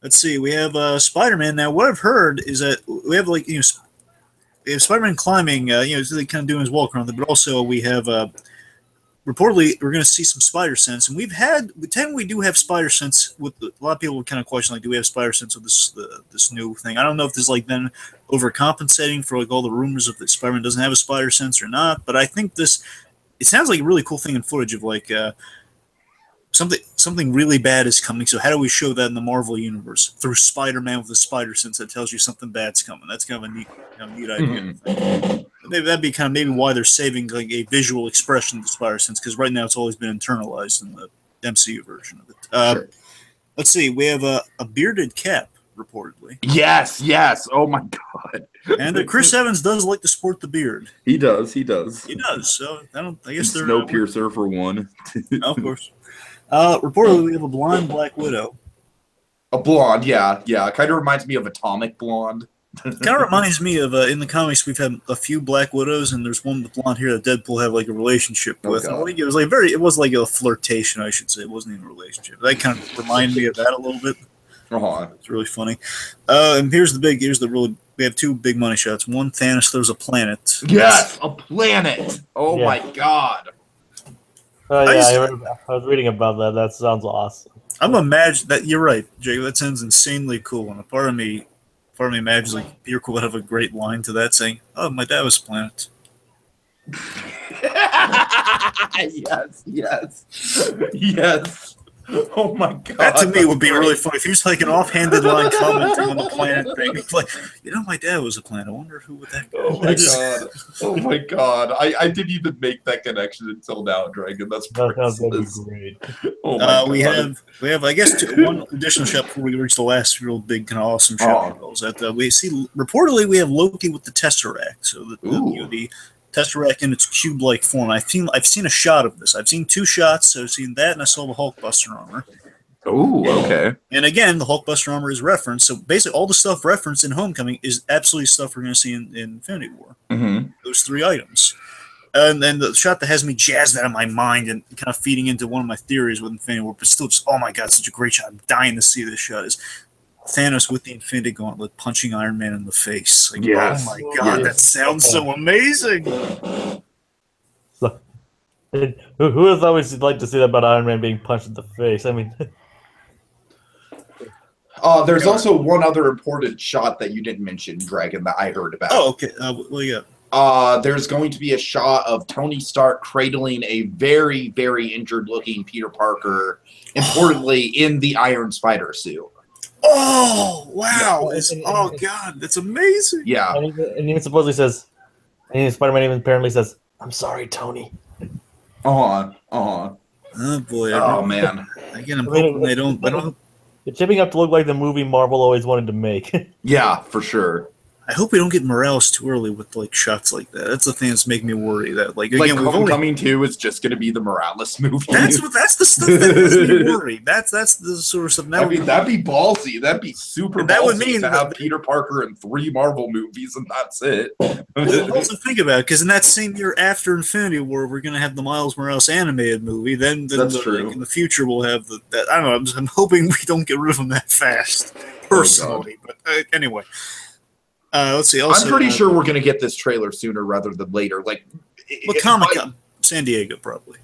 Let's see. We have Spider-Man. Now, what I've heard is that we have we have Spider-Man climbing. He's kind of doing his walk around, but also we have reportedly we're going to see some spider sense, and we do have spider sense. With a lot of people kind of question, like, do we have spider sense with this new thing? I don't know if this is like then overcompensating for like all the rumors of that Spider-Man doesn't have a spider sense or not, but I think it sounds like a really cool thing in footage of like. Something really bad is coming. So how do we show that in the Marvel universe? Through Spider-Man with a spider sense that tells you something bad's coming. That's kind of a neat idea. Mm-hmm. That'd be kind of maybe why they're saving like a visual expression of the spider sense, because right now it's always been internalized in the MCU version of it. Sure. Let's see. We have a bearded Cap, reportedly. Yes. Oh my God. And Chris Evans does like to sport the beard. He does. He does. So I guess they're Snowpiercer for one. Of course. Reportedly, we have a blonde Black Widow. A blonde, yeah. It kind of reminds me of Atomic Blonde. It kind of reminds me of in the comics we've had a few Black Widows, and there's one with blonde here that Deadpool had like a relationship with. And I think it was like a flirtation, I should say. It wasn't even a relationship. That kind of reminded me of that a little bit. It's really funny. And we have two big money shots. One, Thanos throws a planet. Yes, a planet. Oh my God. I was reading about that. That sounds awesome. I'm imagining that you're right, Jay. That sounds insanely cool. And a part of me imagines like Peter would have a great line to that, saying, "Oh, my dad was a planet." Yes. Oh my God. That to me would be really funny. If he was like an offhanded line commenting on the planet thing, like, my dad was a planet. I wonder who would that go. Oh my God. I didn't even make that connection until now, Dragon. That's priceless. Great. Oh my God. We have I guess one additional shot before we reach the last real big kind of awesome shot. That we see reportedly we have Loki with the Tesseract. So the Tesseract in its cube-like form. I've seen a shot of this. I've seen two shots. So I've seen that, and I saw the Hulkbuster armor. Oh, okay. And again, the Hulkbuster armor is referenced. So basically, all the stuff referenced in Homecoming is absolutely stuff we're going to see in Infinity War. Mm-hmm. Those three items. And then the shot that has me jazzed out of my mind and kind of feeding into one of my theories with Infinity War, but still just, oh my god, such a great shot. I'm dying to see this shot. Is Thanos with the Infinity Gauntlet punching Iron Man in the face. Like, Yes. oh my god, Yes. that sounds so amazing. Who has always liked to see that about Iron Man being punched in the face? I mean, There's also one other important shot that you didn't mention, Dragon, that I heard about. Oh, okay. Well, yeah. There's going to be a shot of Tony Stark cradling a very, very injured-looking Peter Parker, importantly, in the Iron Spider suit. Oh, wow. Yeah. Oh, God. That's amazing. Yeah. and even supposedly says, and Spider-Man even apparently says, "I'm sorry, Tony." Uh-huh. Oh, boy. Oh, man. Again, I'm hoping they don't... It's shaping up to look like the movie Marvel always wanted to make. Yeah, for sure. I hope we don't get Morales too early with like shots like that. That's the thing that's making me worry. That like again, we've Homecoming 2 is just going to be the Morales movie. That's the stuff that makes me worry. That's the sort of stuff. I mean, that'd be ballsy. That'd be super that ballsy would mean to have Peter Parker in 3 Marvel movies and that's it. Well, also think about it, because in that same year after Infinity War, we're going to have the Miles Morales animated movie. Then That's true. Like, in the future, we'll have that. I don't know. I'm hoping we don't get rid of him that fast, personally. But anyway. Let's see. Also, I'm pretty sure we're going to get this trailer sooner rather than later. Like, Comic-Con, San Diego, probably.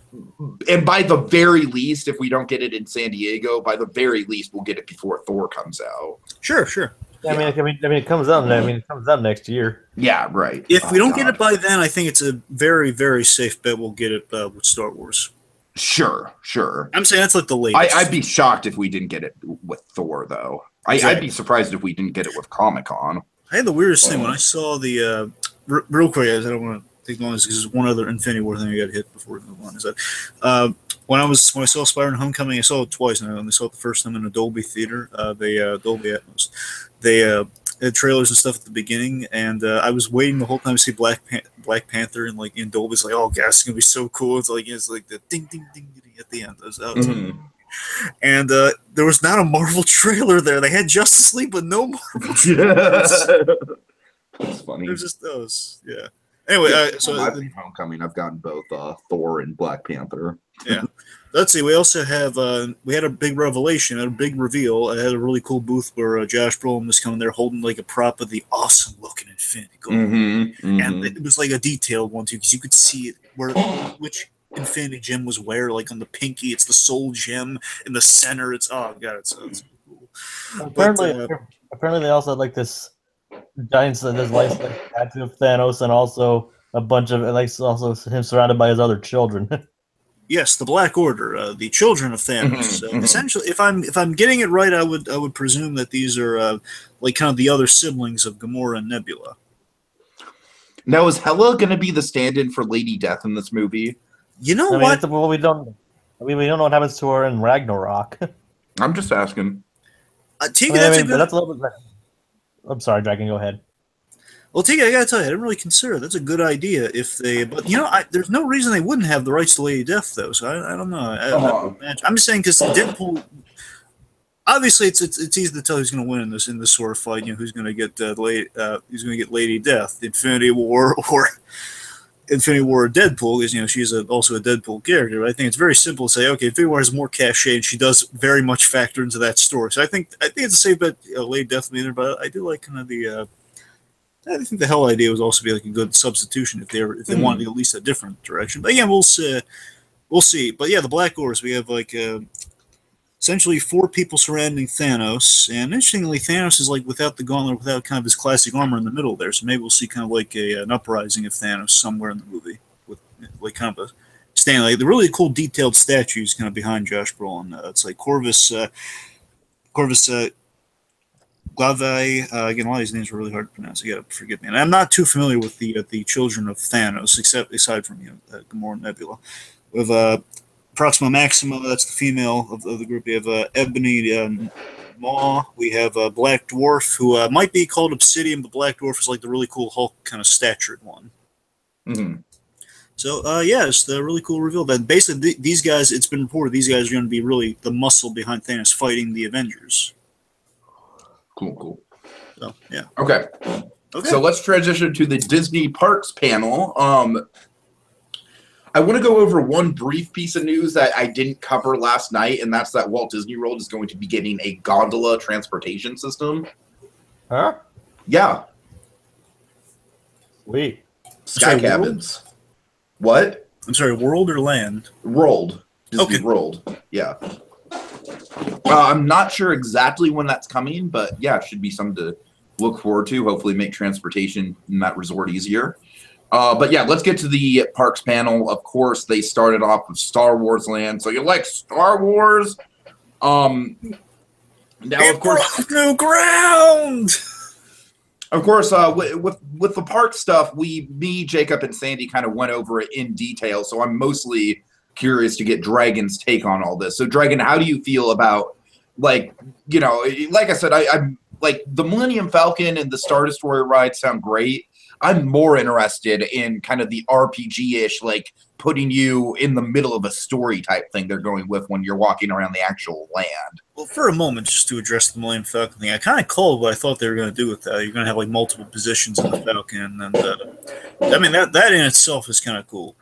And by the very least, if we don't get it in San Diego, by the very least, we'll get it before Thor comes out. Sure. Yeah. I mean, it comes out. It comes out next year. Yeah, right. If we don't get it by then, I think it's a very, very safe bet we'll get it with Star Wars. Sure. I'm saying that's like the latest. I'd be shocked if we didn't get it with Thor, though. I'd be surprised if we didn't get it with Comic-Con. I had the weirdest thing when I saw the real quick, guys. I don't want to take long because there's one other Infinity War thing I got hit before we move on. Is that when I saw Spider-Man: Homecoming, I saw it twice now, and I saw it the first time in a Dolby theater, Dolby Atmos. They had trailers and stuff at the beginning, and I was waiting the whole time to see Black Panther and like in Dolby. It's like, oh, gosh, it's gonna be so cool. It's like the ding ding ding ding at the end. And there was not a Marvel trailer there. They had Justice League, but no Marvel trailers. That's funny. There's just those. Yeah. Anyway, Homecoming, I've gotten both Thor and Black Panther. Yeah. Let's see. We also have we had a big revelation, a big reveal. I had a really cool booth where Josh Brolin was coming there holding like a prop of the awesome looking Infinity Gauntlet, and it was like a detailed one too, because you could see it which Infinity Gem was where, like on the pinky, it's the Soul Gem in the center. It's it's cool. Apparently, they also had like this giant, this life tattoo of Thanos, and also a bunch of also him surrounded by his other children. Yes, the Black Order, the children of Thanos. Essentially, if I'm getting it right, I would presume that these are like kind of the other siblings of Gamora and Nebula. Now, is Hela going to be the stand-in for Lady Death in this movie? You know what? We don't know what happens to her in Ragnarok. I'm just asking. That's a little bit. I'm sorry, Dragon. Go ahead. Well, Tika, I gotta tell you, I didn't really consider it. That's a good idea. But there's no reason they wouldn't have the rights to Lady Death, though. So I don't know. I'm just saying because Deadpool. Obviously, it's easy to tell who's going to win in this sort of fight. Who's going to get who's going to get Lady Death, Infinity War, or Deadpool, because she's also a Deadpool character. But I think it's very simple to say, okay, Infinity War has more cachet, and she does very much factor into that story. So I think it's a safe bet. Lady Death will be there, but I do like kind of the. I think the Hell idea would also be like a good substitution if they wanted to go at least a different direction. But again, we'll see. But yeah, the Black Order. We have like essentially 4 people surrounding Thanos, and interestingly, Thanos is like without the gauntlet, without kind of his classic armor in the middle there. So maybe we'll see kind of like an uprising of Thanos somewhere in the movie with like kind of a stand, like the really cool detailed statues kind of behind Josh Brolin. It's like Corvus Glavai. Again, a lot of these names are really hard to pronounce. You gotta forgive me. And I'm not too familiar with the children of Thanos, aside from Gamora and Nebula. We have Proxima Maxima. That's the female of the group. We have Ebony Maw. We have Black Dwarf, who might be called Obsidian, but Black Dwarf is like the really cool Hulk kind of statured one. So it's the really cool reveal that basically these guys. It's been reported these guys are going to be really the muscle behind Thanos fighting the Avengers. Cool. So, yeah. Okay. So let's transition to the Disney Parks panel. I want to go over one brief piece of news that I didn't cover last night, and that's that Walt Disney World is going to be getting a gondola transportation system. Huh? Yeah. Sweet. Sky Sorry, cabins. What? I'm sorry, world or land? World. Disney Okay. World. Yeah. I'm not sure exactly when that's coming, but yeah, it should be something to look forward to. Hopefully make transportation in that resort easier. But yeah, let's get to the parks panel. Of course, they started off with Star Wars Land. So you like Star Wars? Now, of course, new ground. Of course, with the park stuff, me, Jacob, and Sandy kind of went over it in detail. So I'm mostly curious to get Dragon's take on all this. So, Dragon, how do you feel about, like, you know, like I said, I'm like the Millennium Falcon and the Star Destroyer ride sound great. I'm more interested in kind of the RPG-ish, like putting you in the middle of a story type thing they're going with when you're walking around the actual land. Well, for a moment, just to address the Millennium Falcon thing, I kind of called what I thought they were going to do with that. You're going to have like multiple positions in the Falcon, and I mean that in itself is kind of cool.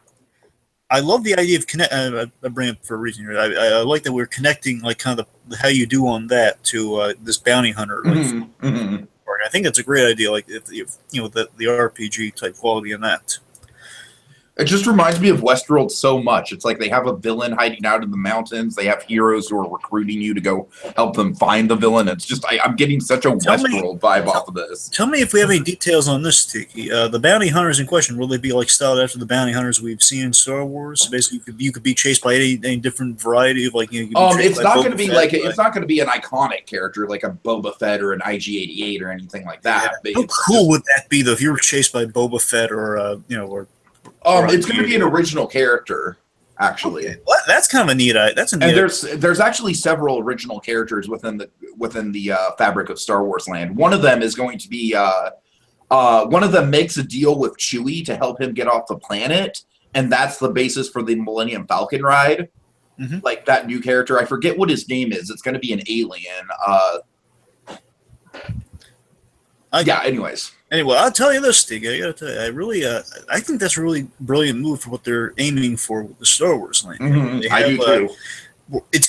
I love the idea of connect. I bring it for a reason here. I like that we're connecting like kind of how you do on that to this bounty hunter. Like, I think that's a great idea. Like if you know the RPG type quality in that. It just reminds me of Westworld so much. It's like they have a villain hiding out in the mountains. They have heroes who are recruiting you to go help them find the villain. It's just I'm getting such a Westworld vibe off of this. Tell me if we have any details on this, Tiki. The bounty hunters in question, will they be like styled after the bounty hunters we've seen in Star Wars? Basically, you could be chased by any different variety of like. You know, it's not going to be like it's not going to be an iconic character like a Boba Fett or an IG-88 or anything like that. Yeah. How cool would that be though if you were chased by Boba Fett or you know or it's going to be an original character, actually. Okay. Well, that's kind of a neat. That's a neat. And there's actually several original characters within the fabric of Star Wars Land. One of them is going to be one of them makes a deal with Chewie to help him get off the planet, and that's the basis for the Millennium Falcon ride. Mm-hmm. Like that new character, I forget what his name is. It's going to be an alien. Yeah. Anyways. Anyway, I'll tell you this, Stig. I gotta tell you, I really, I think that's a really brilliant move for what they're aiming for with the Star Wars Land. Mm-hmm. I do too. It's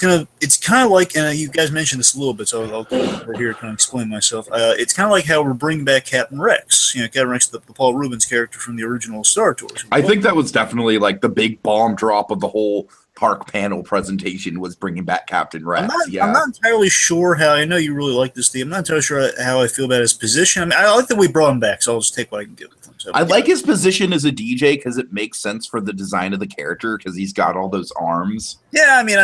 kind of like, and you guys mentioned this a little bit, so I'll come over here and kind of explain myself. It's kind of like how we're bringing back Captain Rex. You know, Captain Rex, the Paul Rubens character from the original Star Tours. I think that was definitely like the big bomb drop of the whole park panel presentation was bringing back Captain Rex. I'm not entirely sure how. I know you really like this theme. I'm not entirely sure how I feel about his position. I mean, I like that we brought him back, so I'll just take what I can get with him. So, I like his position as a DJ because it makes sense for the design of the character because he's got all those arms. Yeah, I mean,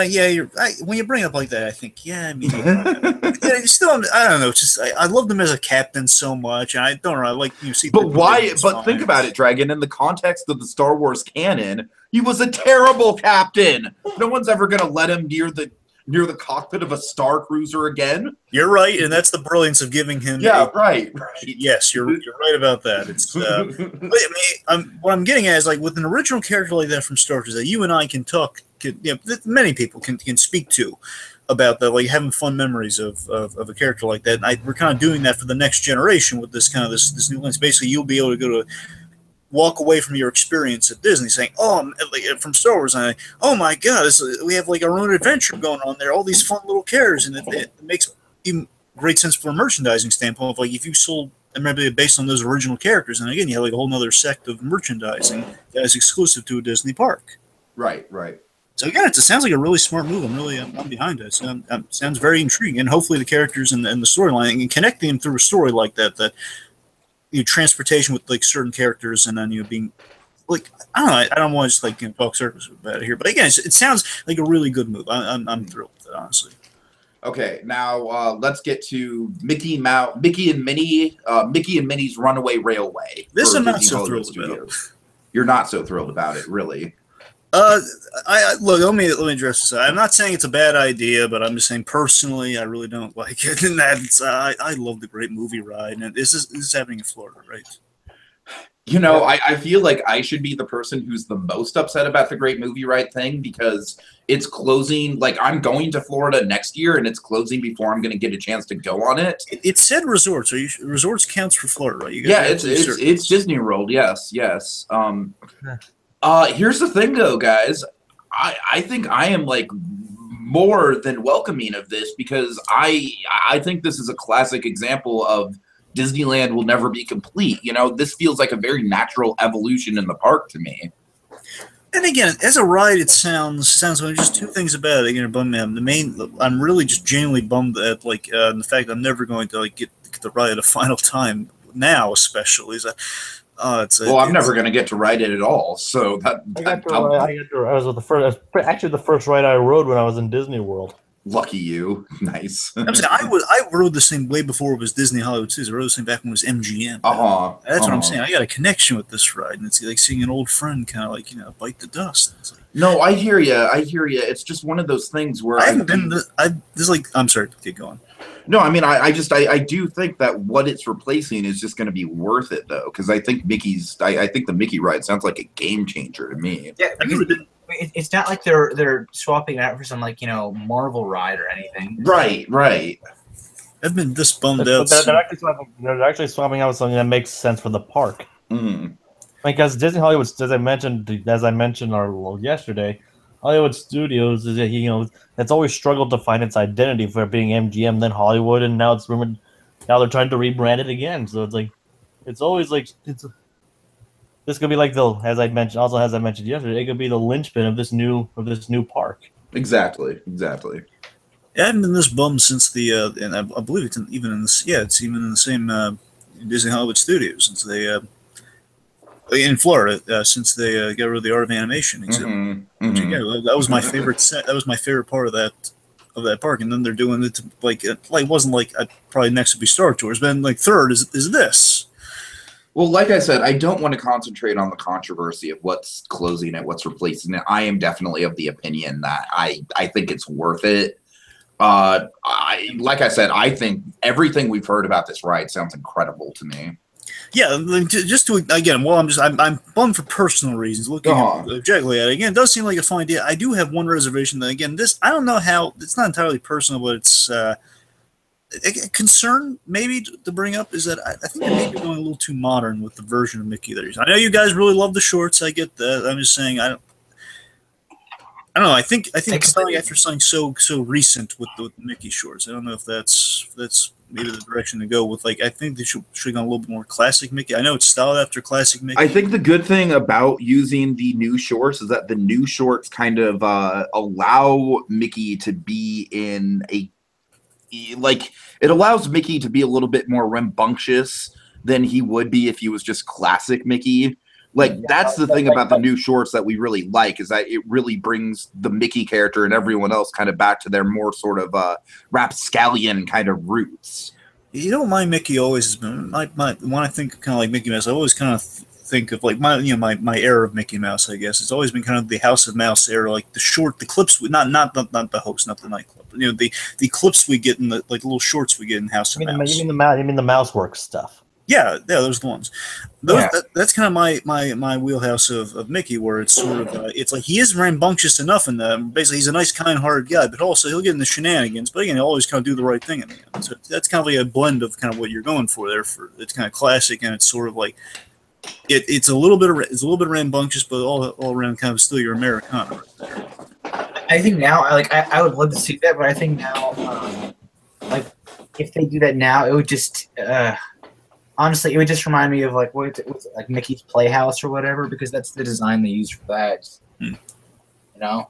when you bring it up like that, I think, yeah, I mean, yeah, still, I don't know. It's just I loved him as a captain so much, and I don't know. I like see. But why? But think about it, Dragon. In the context of the Star Wars canon, he was a terrible captain. No one's ever going to let him near the cockpit of a Star Cruiser again. You're right, and that's the brilliance of giving him. Yeah, right. Yes, you're right about that. It's but I mean, what I'm getting at is like with an original character like that from Star Wars that you and I can talk. Many people can speak to about that, like having fun memories of a character like that. And we're kind of doing that for the next generation with this kind of this new lens. Basically, you'll be able to go to. Walk away from your experience at Disney saying, oh, from Star Wars, and oh my God, we have like our own adventure going on there, all these fun little characters, and it makes even great sense from a merchandising standpoint of like if you sold maybe based on those original characters, and again, you have like a whole nother sect of merchandising that is exclusive to a Disney park. Right. So again, it sounds like a really smart move. I'm behind it. So sounds very intriguing, and hopefully the characters and the storyline and connecting them through a story like that. Transportation with like certain characters, and then being like I don't know. I don't want to just like talk circles about it here, but again, it sounds like a really good move. I'm thrilled with it, honestly. Okay, now let's get to Mickey and Minnie's Runaway Railway. This I'm not so thrilled about. You're not so thrilled about it, really. Look. Let me address this. I'm not saying it's a bad idea, but I'm just saying personally, I really don't like it. And that's I love the Great Movie Ride, and this is happening in Florida, right? You know, I feel like I should be the person who's the most upset about the Great Movie Ride thing because it's closing. Like I'm going to Florida next year, and it's closing before I'm going to get a chance to go on it. It said resorts. Resorts counts for Florida, right? Yeah, it's Disney World. Yes. Here's the thing, though, guys. I think I am like more than welcoming of this because I think this is a classic example of Disneyland will never be complete. You know, this feels like a very natural evolution in the park to me. And again, as a ride, it sounds just two things about it. Again, bum me out. I'm really just genuinely bummed at the fact I'm never going to get the ride a final time now, especially. Well, I'm never going to get to ride it at all. So I was the first, actually the first ride I rode when I was in Disney World. Lucky you. Nice. I'm saying I rode this thing way before it was Disney Hollywood Studios. I rode this thing back when it was MGM. That's what I'm saying. I got a connection with this ride, and it's like seeing an old friend kind of bite the dust. It's like, no, I hear you. It's just one of those things where I haven't been. I'm sorry. Keep going. No, I mean, I do think that what it's replacing is just going to be worth it, though, because I think I think the Mickey ride sounds like a game changer to me. Yeah, it's not like they're swapping it out for some Marvel ride or anything. Right. I've been this bummed out. They're actually swapping out something that makes sense for the park. Mm. Because Disney Hollywood, as I mentioned yesterday, Hollywood Studios is it's always struggled to find its identity for being MGM, then Hollywood, and now it's rumored now they're trying to rebrand it again. So it's always this could be like as I mentioned yesterday, it could be the linchpin of this new park. Exactly. I haven't been this bummed since and I believe it's even in the same Disney Hollywood Studios since they. In Florida, since they got rid of the Art of Animation exhibit, that was my favorite set. That was my favorite part of that park. And then they're doing it it wasn't probably next would be Star Tours, but then third is this. Well, like I said, I don't want to concentrate on the controversy of what's closing it, what's replacing it. I am definitely of the opinion that I think it's worth it. Like I said, I think everything we've heard about this ride sounds incredible to me. Yeah, just to again, I'm bummed for personal reasons. Looking objectively at it, again, it does seem like a fun idea. I do have one reservation that again, I don't know how it's not entirely personal, but it's a concern maybe to bring up is that I think they may be going a little too modern with the version of Mickey that I know you guys really love the shorts. I get that. I'm just saying I don't know. I think especially after something so recent with the Mickey shorts, I don't know if that's maybe the direction to go with. I think they should go a little bit more classic Mickey. I know it's styled after classic Mickey. I think the good thing about using the new shorts is that the new shorts kind of allow Mickey to be in it allows Mickey to be a little bit more rambunctious than he would be if he was just classic Mickey. That's the thing about the new shorts that we really like is that it really brings the Mickey character and everyone else kind of back to their more sort of rapscallion kind of roots. You know, my Mickey always has been when I think kind of like Mickey Mouse, I always kind of think of my era of Mickey Mouse. I guess it's always been kind of the House of Mouse era, the clips, not the host, not the nightclub, but, the clips we get in the little shorts we get in House of Mouse. You mean the Mouseworks stuff? Yeah, those are the ones. That's kind of my wheelhouse of Mickey, where it's sort of it's like he is rambunctious enough in that. Basically, he's a nice, kind-hearted guy, but also he'll get in the shenanigans. But again, he'll always kind of do the right thing in the end. So that's kind of like a blend of kind of what you're going for there. It's kind of classic, and it's sort of like it's a little bit rambunctious, but all around kind of still your Americana right there. I think now, I would love to see that, but I think now, if they do that now, it would just. Honestly, it would just remind me of what's Mickey's Playhouse or whatever, because that's the design they use for that. You know.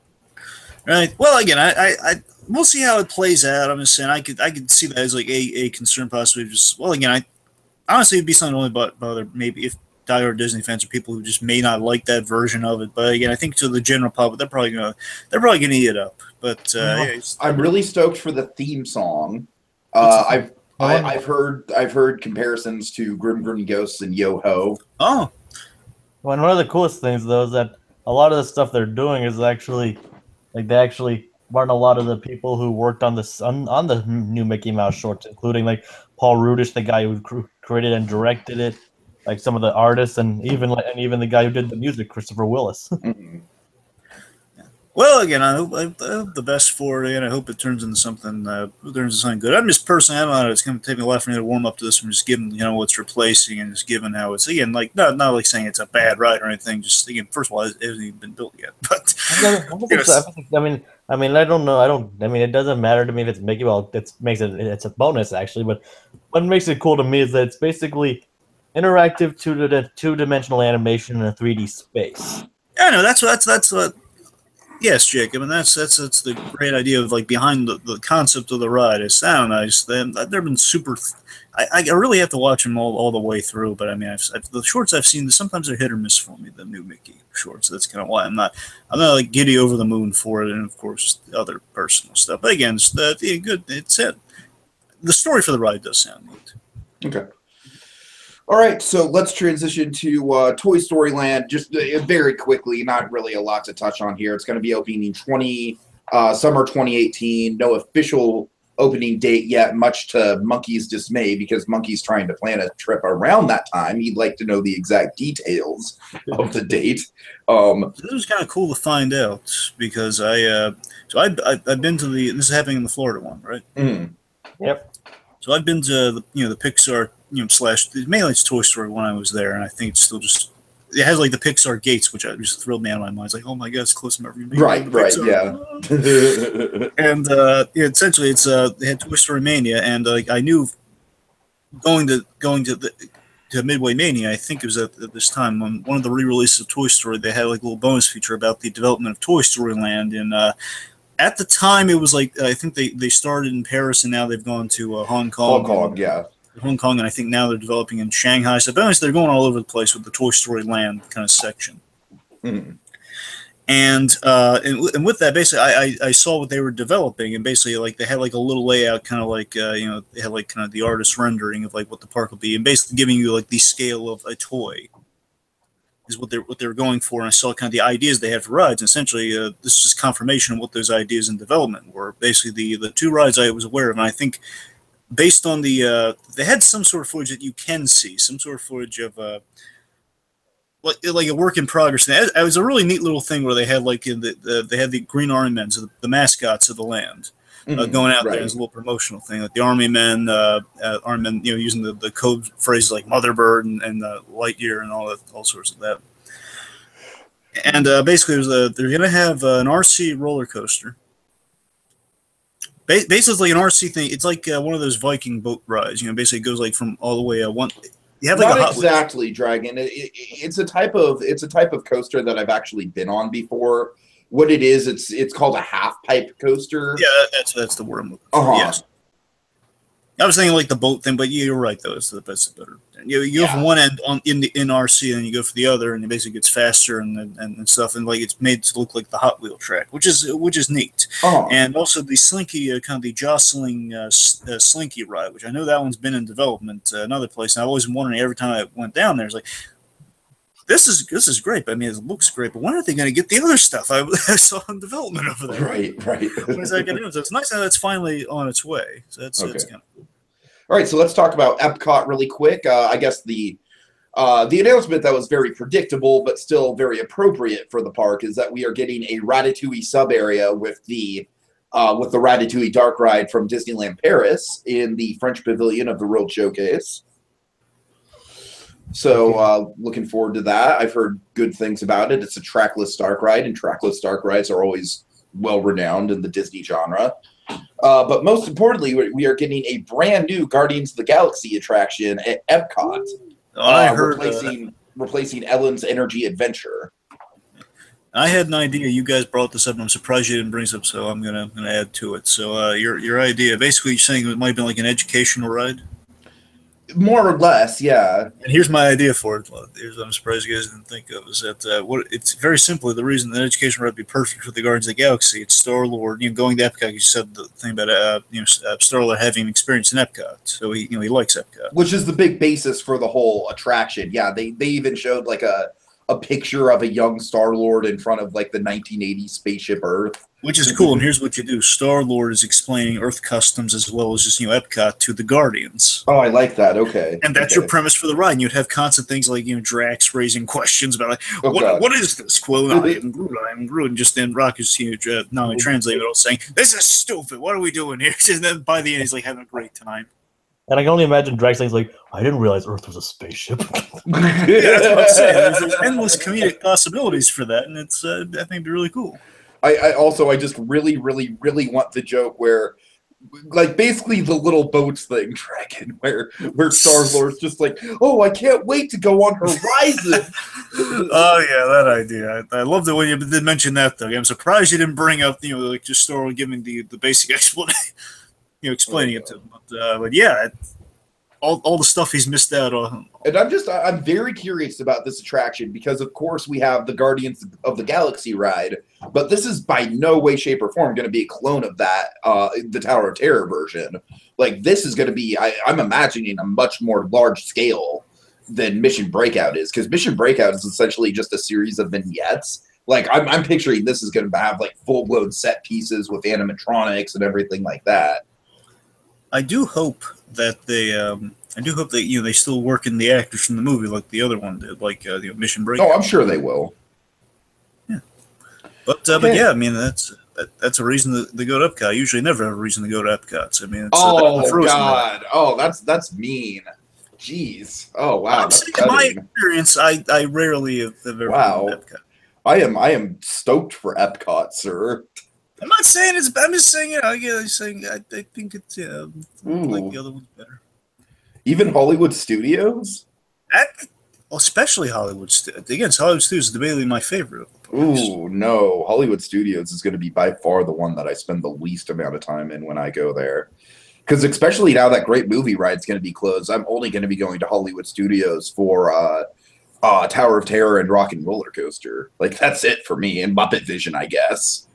Right. Well, again, I we'll see how it plays out. I'm just saying I could see that as a concern possibly. Honestly, it'd be something only bother maybe if diehard Disney fans or people who just may not like that version of it. But again, I think to the general public, they're probably gonna eat it up. But I'm really stoked for the theme song. I've heard comparisons to Grim Grim Ghosts and Yo Ho. Oh, well, and one of the coolest things though is that a lot of the stuff they're doing is actually they actually brought a lot of the people who worked on the new Mickey Mouse shorts, including Paul Rudish, the guy who created and directed it, some of the artists, and even the guy who did the music, Christopher Willis. Mm-hmm. Well, again, I hope the best for it, and I hope it turns into something good. I'm just personally, I don't know, it's going to take me a lot for me to warm up to this. From just given, what's replacing, and just given how it's, again, like not like saying it's a bad ride or anything. Just again, first of all, it hasn't even been built yet. But I mean, I don't know. I mean, it doesn't matter to me if it's Mickey. Well, it's a bonus actually. But what makes it cool to me is that it's basically interactive two-dimensional animation in a 3D space. yeah, no, that's what. Yes, Jacob, and that's the great idea of like behind the concept of the ride. It sounds nice. They've been super. I really have to watch them all the way through. But I mean, the shorts I've seen, sometimes they're hit or miss for me. The new Mickey shorts. That's kind of why I'm not like giddy over the moon for it, and of course the other personal stuff. But again, it's good. It's it. The story for the ride does sound neat. Okay. All right, so let's transition to Toy Story Land just very quickly. Not really a lot to touch on here. It's going to be opening summer 2018. No official opening date yet, much to Monkey's dismay, because Monkey's trying to plan a trip around that time. He'd like to know the exact details of the date. This was kind of cool to find out because I've been to this is happening in the Florida one, right? Mm. Yep. So I've been to the Pixar slash mainly it's Toy Story when I was there, and I think it's still just it has like the Pixar gates, which just thrilled me out of my mind. It's like, oh my god, it's close to every right, yeah. And essentially it's they had Toy Story Mania, and like I knew going to Midway Mania, I think it was at this time on one of the re-releases of Toy Story, they had like a little bonus feature about the development of Toy Story Land in. At the time, it was like I think they started in Paris and now they've gone to Hong Kong. Hong Kong, yeah. Hong Kong, and I think now they're developing in Shanghai. So, honestly, they're going all over the place with the Toy Story Land kind of section. Mm. And with that, basically, I saw what they were developing, and basically, like they had like a little layout, kind of like they had like kind of the artist rendering of like what the park will be, and basically giving you like the scale of a toy. Is what they were going for, and I saw kind of the ideas they had for rides. And essentially, this is just confirmation of what those ideas in development were. Basically, the two rides I was aware of, and I think based on the they had some sort of footage that you can see, some sort of footage of like a work in progress. And it was a really neat little thing where they had like they had the Green Army Men, so the mascots of the land. Going out there as a little promotional thing, like the Army Men, using the code phrases like Motherbird and Lightyear and all sorts of that. And basically, they're going to have an RC roller coaster. Basically, an RC thing. It's like one of those Viking boat rides. Basically, it goes like from all the way one. You have like not exactly, Dragon. It's a type of coaster that I've actually been on before. What it is, it's called a half pipe coaster. Yeah, that's the word I'm looking for. Yes. I was thinking like the boat thing, but you're right though. That's the better. You go from one end in RC, and then you go for the other, and it basically gets faster and stuff, and like it's made to look like the Hot Wheel track, which is neat. And also the Slinky kind of the jostling Slinky ride, which I know that one's been in development another place. And I've always been wondering every time I went down there, it's like. This is great. But I mean, it looks great. But when are they going to get the other stuff I saw in development over there? Right. When is that going to do? So it's nice that it's finally on its way. So that's kind of cool. All right, so let's talk about Epcot really quick. I guess the announcement that was very predictable but still very appropriate for the park is that we are getting a Ratatouille sub area with the Ratatouille Dark Ride from Disneyland Paris in the French Pavilion of the World Showcase. So looking forward to that. I've heard good things about it. It's a trackless dark ride, and trackless dark rides are always well-renowned in the Disney genre. But most importantly, we are getting a brand new Guardians of the Galaxy attraction at Epcot, I heard, replacing Ellen's Energy Adventure. I had an idea. You guys brought this up, and I'm surprised you didn't bring this up, so I'm gonna add to it. So your idea, basically, you're saying it might have been like an educational ride? More or less, yeah. And here's my idea for it. Here's what I'm surprised you guys didn't think of is that it's very simply the reason that education would be perfect for the Guardians of the Galaxy. It's Star-Lord, going to Epcot. You said the thing about Star-Lord having experience in Epcot, so he likes Epcot, which is the big basis for the whole attraction. Yeah, they even showed like a a picture of a young Star-Lord in front of like the 1980s spaceship Earth. Which is cool, and here's what you do. Star-Lord is explaining Earth customs as well as just, Epcot to the Guardians. Oh, I like that. Okay. And that's your premise for the ride. And you'd have constant things like, Drax raising questions about, like, what is this? Quote, I am Groot. And just then Rock is not only translating, but also saying, this is stupid. What are we doing here? And then by the end, he's like having a great time. And I can only imagine Drax saying, like, I didn't realize Earth was a spaceship. Yeah, that's what I'm saying. There's endless comedic possibilities for that, and it's, I think, it'd be really cool. I just really, really, really want the joke where, like, basically the little boats thing, Dragon, where Star-Lord's just like, oh, I can't wait to go on Horizon. Oh, yeah, that idea. I loved it when you did mention that, though. I'm surprised you didn't bring up, like, just Star-Lord giving the basic explanation, explaining it to him. But yeah, all the stuff he's missed out on. And I'm very curious about this attraction because, of course, we have the Guardians of the Galaxy ride, but this is by no way, shape, or form going to be a clone of that, the Tower of Terror version. Like, this is going to be, I'm imagining, a much more large scale than Mission Breakout is, because Mission Breakout is essentially just a series of vignettes. Like, I'm picturing this is going to have, like, full-blown set pieces with animatronics and everything like that. I do hope that they... they still work in the actors from the movie like the other one did, like Mission Breakout. Oh, I'm sure they will. Yeah, but yeah, I mean that's a reason to go to Epcot. I usually never have a reason to go to Epcot. So, I mean, it's, God, oh, that's mean. Jeez. Oh wow. In my experience, I rarely have ever been to Epcot. I am stoked for Epcot, sir. I'm not saying it's. I'm just saying I think it's like the other one's better. Even Hollywood Studios? Especially Hollywood Studios. Again, Hollywood Studios is debatably my favorite. Ooh, no. Hollywood Studios is going to be by far the one that I spend the least amount of time in when I go there. Because especially now that Great Movie Ride's going to be closed, I'm only going to be going to Hollywood Studios for Tower of Terror and Rock and Roller Coaster. Like, that's it for me. And Muppet Vision, I guess.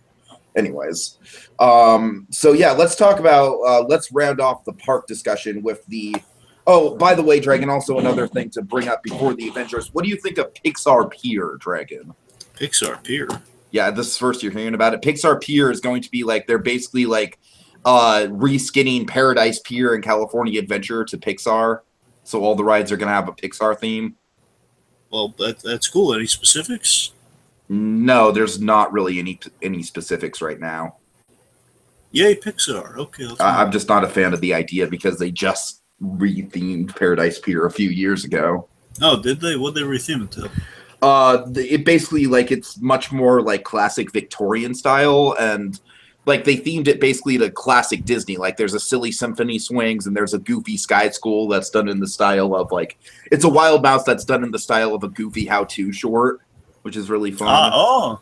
Anyways. So, yeah, let's talk about, let's round off the park discussion with the... Oh, by the way, Dragon, also another thing to bring up before the Avengers. What do you think of Pixar Pier, Dragon? Pixar Pier? Yeah, this is first you're hearing about it. Pixar Pier is going to be like, they're basically like reskinning Paradise Pier and California Adventure to Pixar. So all the rides are going to have a Pixar theme. Well, that's cool. Any specifics? No, there's not really any specifics right now. Yay, Pixar. Okay. I'm just not a fan of the idea because they just rethemed Paradise Pier a few years ago. Oh, did they? What did they retheme it to? It basically, like, it's much more like classic Victorian style, and like they themed it basically to classic Disney. Like, there's a silly symphony swings and there's a goofy Sky School that's done in the style of, like, it's a Wild Mouse that's done in the style of a goofy how-to short, which is really fun.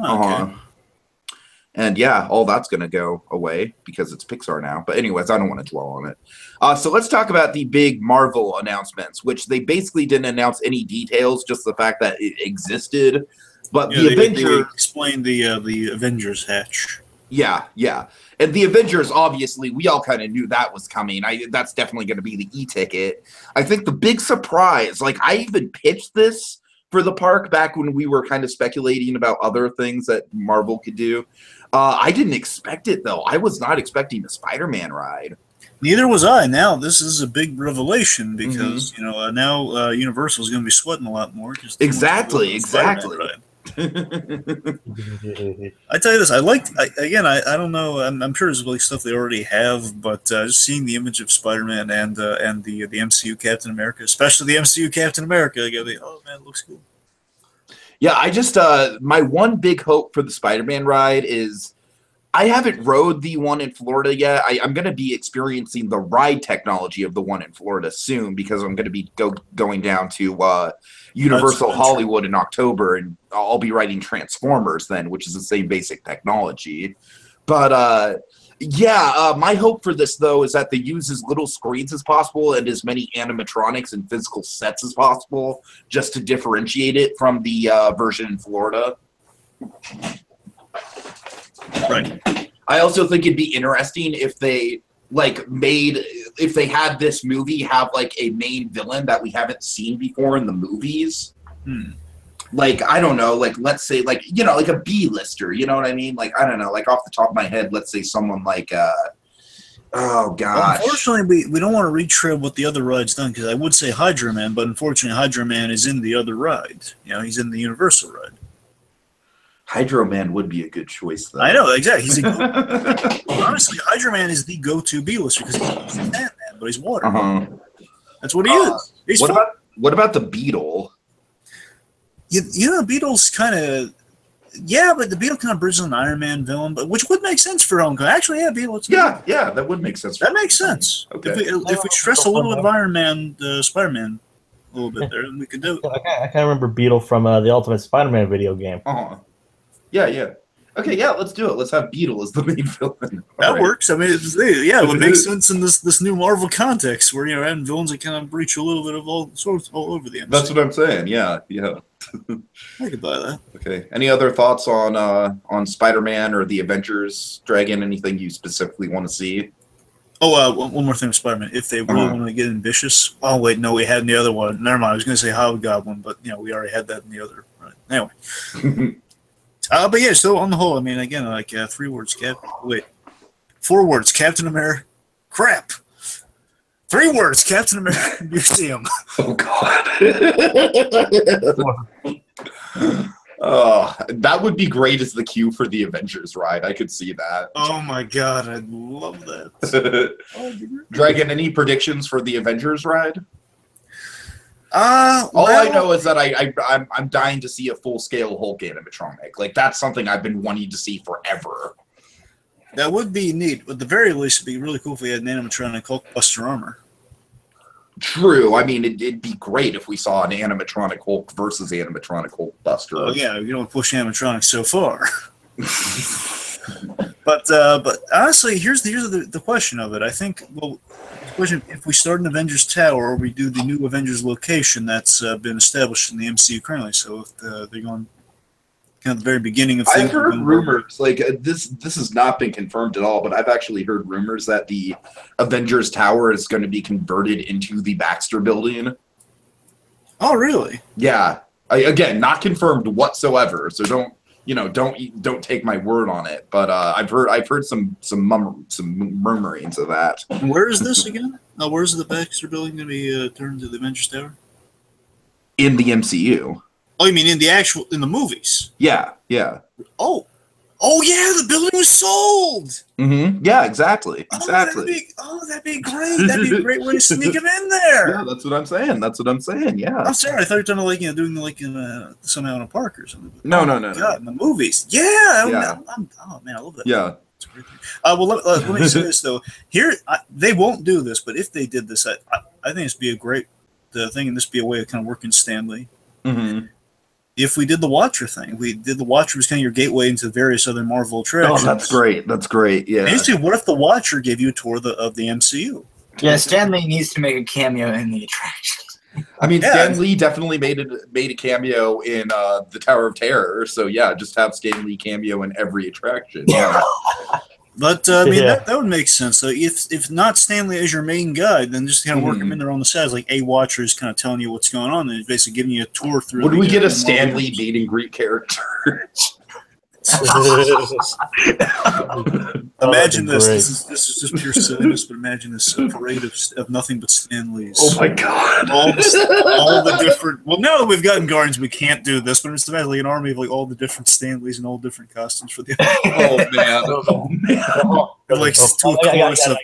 Okay. And yeah, all that's going to go away because it's Pixar now. But anyways, I don't want to dwell on it. So let's talk about the big Marvel announcements, which they basically didn't announce any details, just the fact that it existed. But the Avengers... They explained the Avengers hatch. Yeah. And the Avengers, obviously, we all kind of knew that was coming. That's definitely going to be the e-ticket. I think the big surprise, like, I even pitched this for the park back when we were kind of speculating about other things that Marvel could do. I didn't expect it, though. I was not expecting a Spider-Man ride. Neither was I. Now, this is a big revelation because, now Universal is going to be sweating a lot more. Exactly. I tell you this, I don't know, I'm sure there's like stuff they already have, but just seeing the image of Spider-Man and the MCU Captain America, especially the MCU Captain America, I go, oh man, it looks cool. Yeah, I just, my one big hope for the Spider-Man ride is, I haven't rode the one in Florida yet. I'm going to be experiencing the ride technology of the one in Florida soon because I'm going to be going down to Universal Hollywood in October, and I'll be riding Transformers then, which is the same basic technology. But my hope for this, though, is that they use as little screens as possible and as many animatronics and physical sets as possible just to differentiate it from the version in Florida. Right. I also think it'd be interesting if they if they had this movie have like a main villain that we haven't seen before in the movies. like, I don't know, like, let's say, like, you know, like a B-lister, you know what I mean? Like, I don't know, like, off the top of my head, let's say someone like, oh, gosh. Well, unfortunately, we don't want to retread what the other ride's done, because I would say Hydro Man, but unfortunately, Hydro Man is in the other ride. You know, he's in the Universal ride. Hydro Man would be a good choice, though. I know, exactly. He's honestly, Hydro Man is the go-to B-lister, because he's Sandman, but he's water. That's what he is. He's what about the Beetle? You know, the Beetle's kind of... Yeah, but the Beetle kind of bridges an Iron Man villain, but which would make sense for Homecoming. Actually, yeah, Beetle. Yeah, that would make sense. That makes sense. Okay. If we stress a little bit of Iron Man, Spider-Man, a little bit there, then we could do it. I can't remember Beetle from the Ultimate Spider-Man video game. Yeah. Okay, yeah, let's do it. Let's have Beetle as the main villain. That works. I mean, it would make sense in this new Marvel context where, you know, having villains that kind of breach a little bit of all sorts all over the MCU. That's what I'm saying. Yeah. I could buy that. Okay. Any other thoughts on Spider-Man or the Avengers? Dragon? Anything you specifically want to see? Oh, one more thing with Spider-Man. If they really want to get ambitious, oh wait, no, we had in the other one. Never mind. I was going to say Hobgoblin, but you know, we already had that in the other. Right. Anyway. But yeah, so on the whole, I mean, again, like 4 words, Captain America. Crap. 3 words, Captain America Museum. Oh God. That would be great as the cue for the Avengers ride. I could see that. Oh my God, I'd love that. Dragon, any predictions for the Avengers ride? All I know is that I'm dying to see a full-scale Hulk animatronic. Like, that's something I've been wanting to see forever. That would be neat. But at the very least, it'd be really cool if we had an animatronic Hulkbuster armor. True. I mean, it'd be great if we saw an animatronic Hulk versus animatronic Hulkbuster. Oh yeah, you don't push animatronics so far. But honestly, here's the question of it. I think, well, the question, if we start in Avengers Tower or we do the new Avengers location that's been established in the MCU currently, so if they're going kind of the very beginning of things. I've heard rumors, like this has not been confirmed at all, but I've actually heard rumors that the Avengers Tower is going to be converted into the Baxter Building. Oh, really? Yeah. Again, not confirmed whatsoever, so don't take my word on it. But I've heard some murmurings of that. Where is this again? Where's the Baxter Building going to be turned to the Avengers Tower? In the MCU. Oh, you mean in the movies? Yeah. Oh yeah, the building was sold. Mm-hmm. Yeah, exactly. That'd be great. That'd be a great way to sneak him in there. Yeah, that's what I'm saying. Yeah. I'm sorry, I thought you were doing somehow in a park or something. No. God, in the movies. Yeah. Oh man, I love that. Yeah. Well, let me say this though. Here, they won't do this, but if they did this, I think it'd be a great thing, and this would be a way of kind of working Stan Lee. Mm-hmm. If we did the Watcher thing, the Watcher was kind of your gateway into various other Marvel attractions. Oh, that's great. Yeah. Basically, what if the Watcher gave you a tour of the MCU? Yeah, Stan Lee needs to make a cameo in the attraction. I mean, Stan Lee definitely made a cameo in the Tower of Terror. So yeah, just have Stan Lee cameo in every attraction. Yeah. But I mean, that would make sense. So if not Stanley as your main guide, then just kind of work him in there on the sides, like a Watcher is kind of telling you what's going on, and he's basically giving you a tour through. Would we get a Stanley meet and greet character? Imagine this. This is just pure silliness, but imagine this parade of nothing but Stanleys. Oh my God! All the different. Well, now that we've gotten Guardians, we can't do this. But it's like an army of like all the different Stanleys and all different costumes for the. Oh man! Like to a chorus of.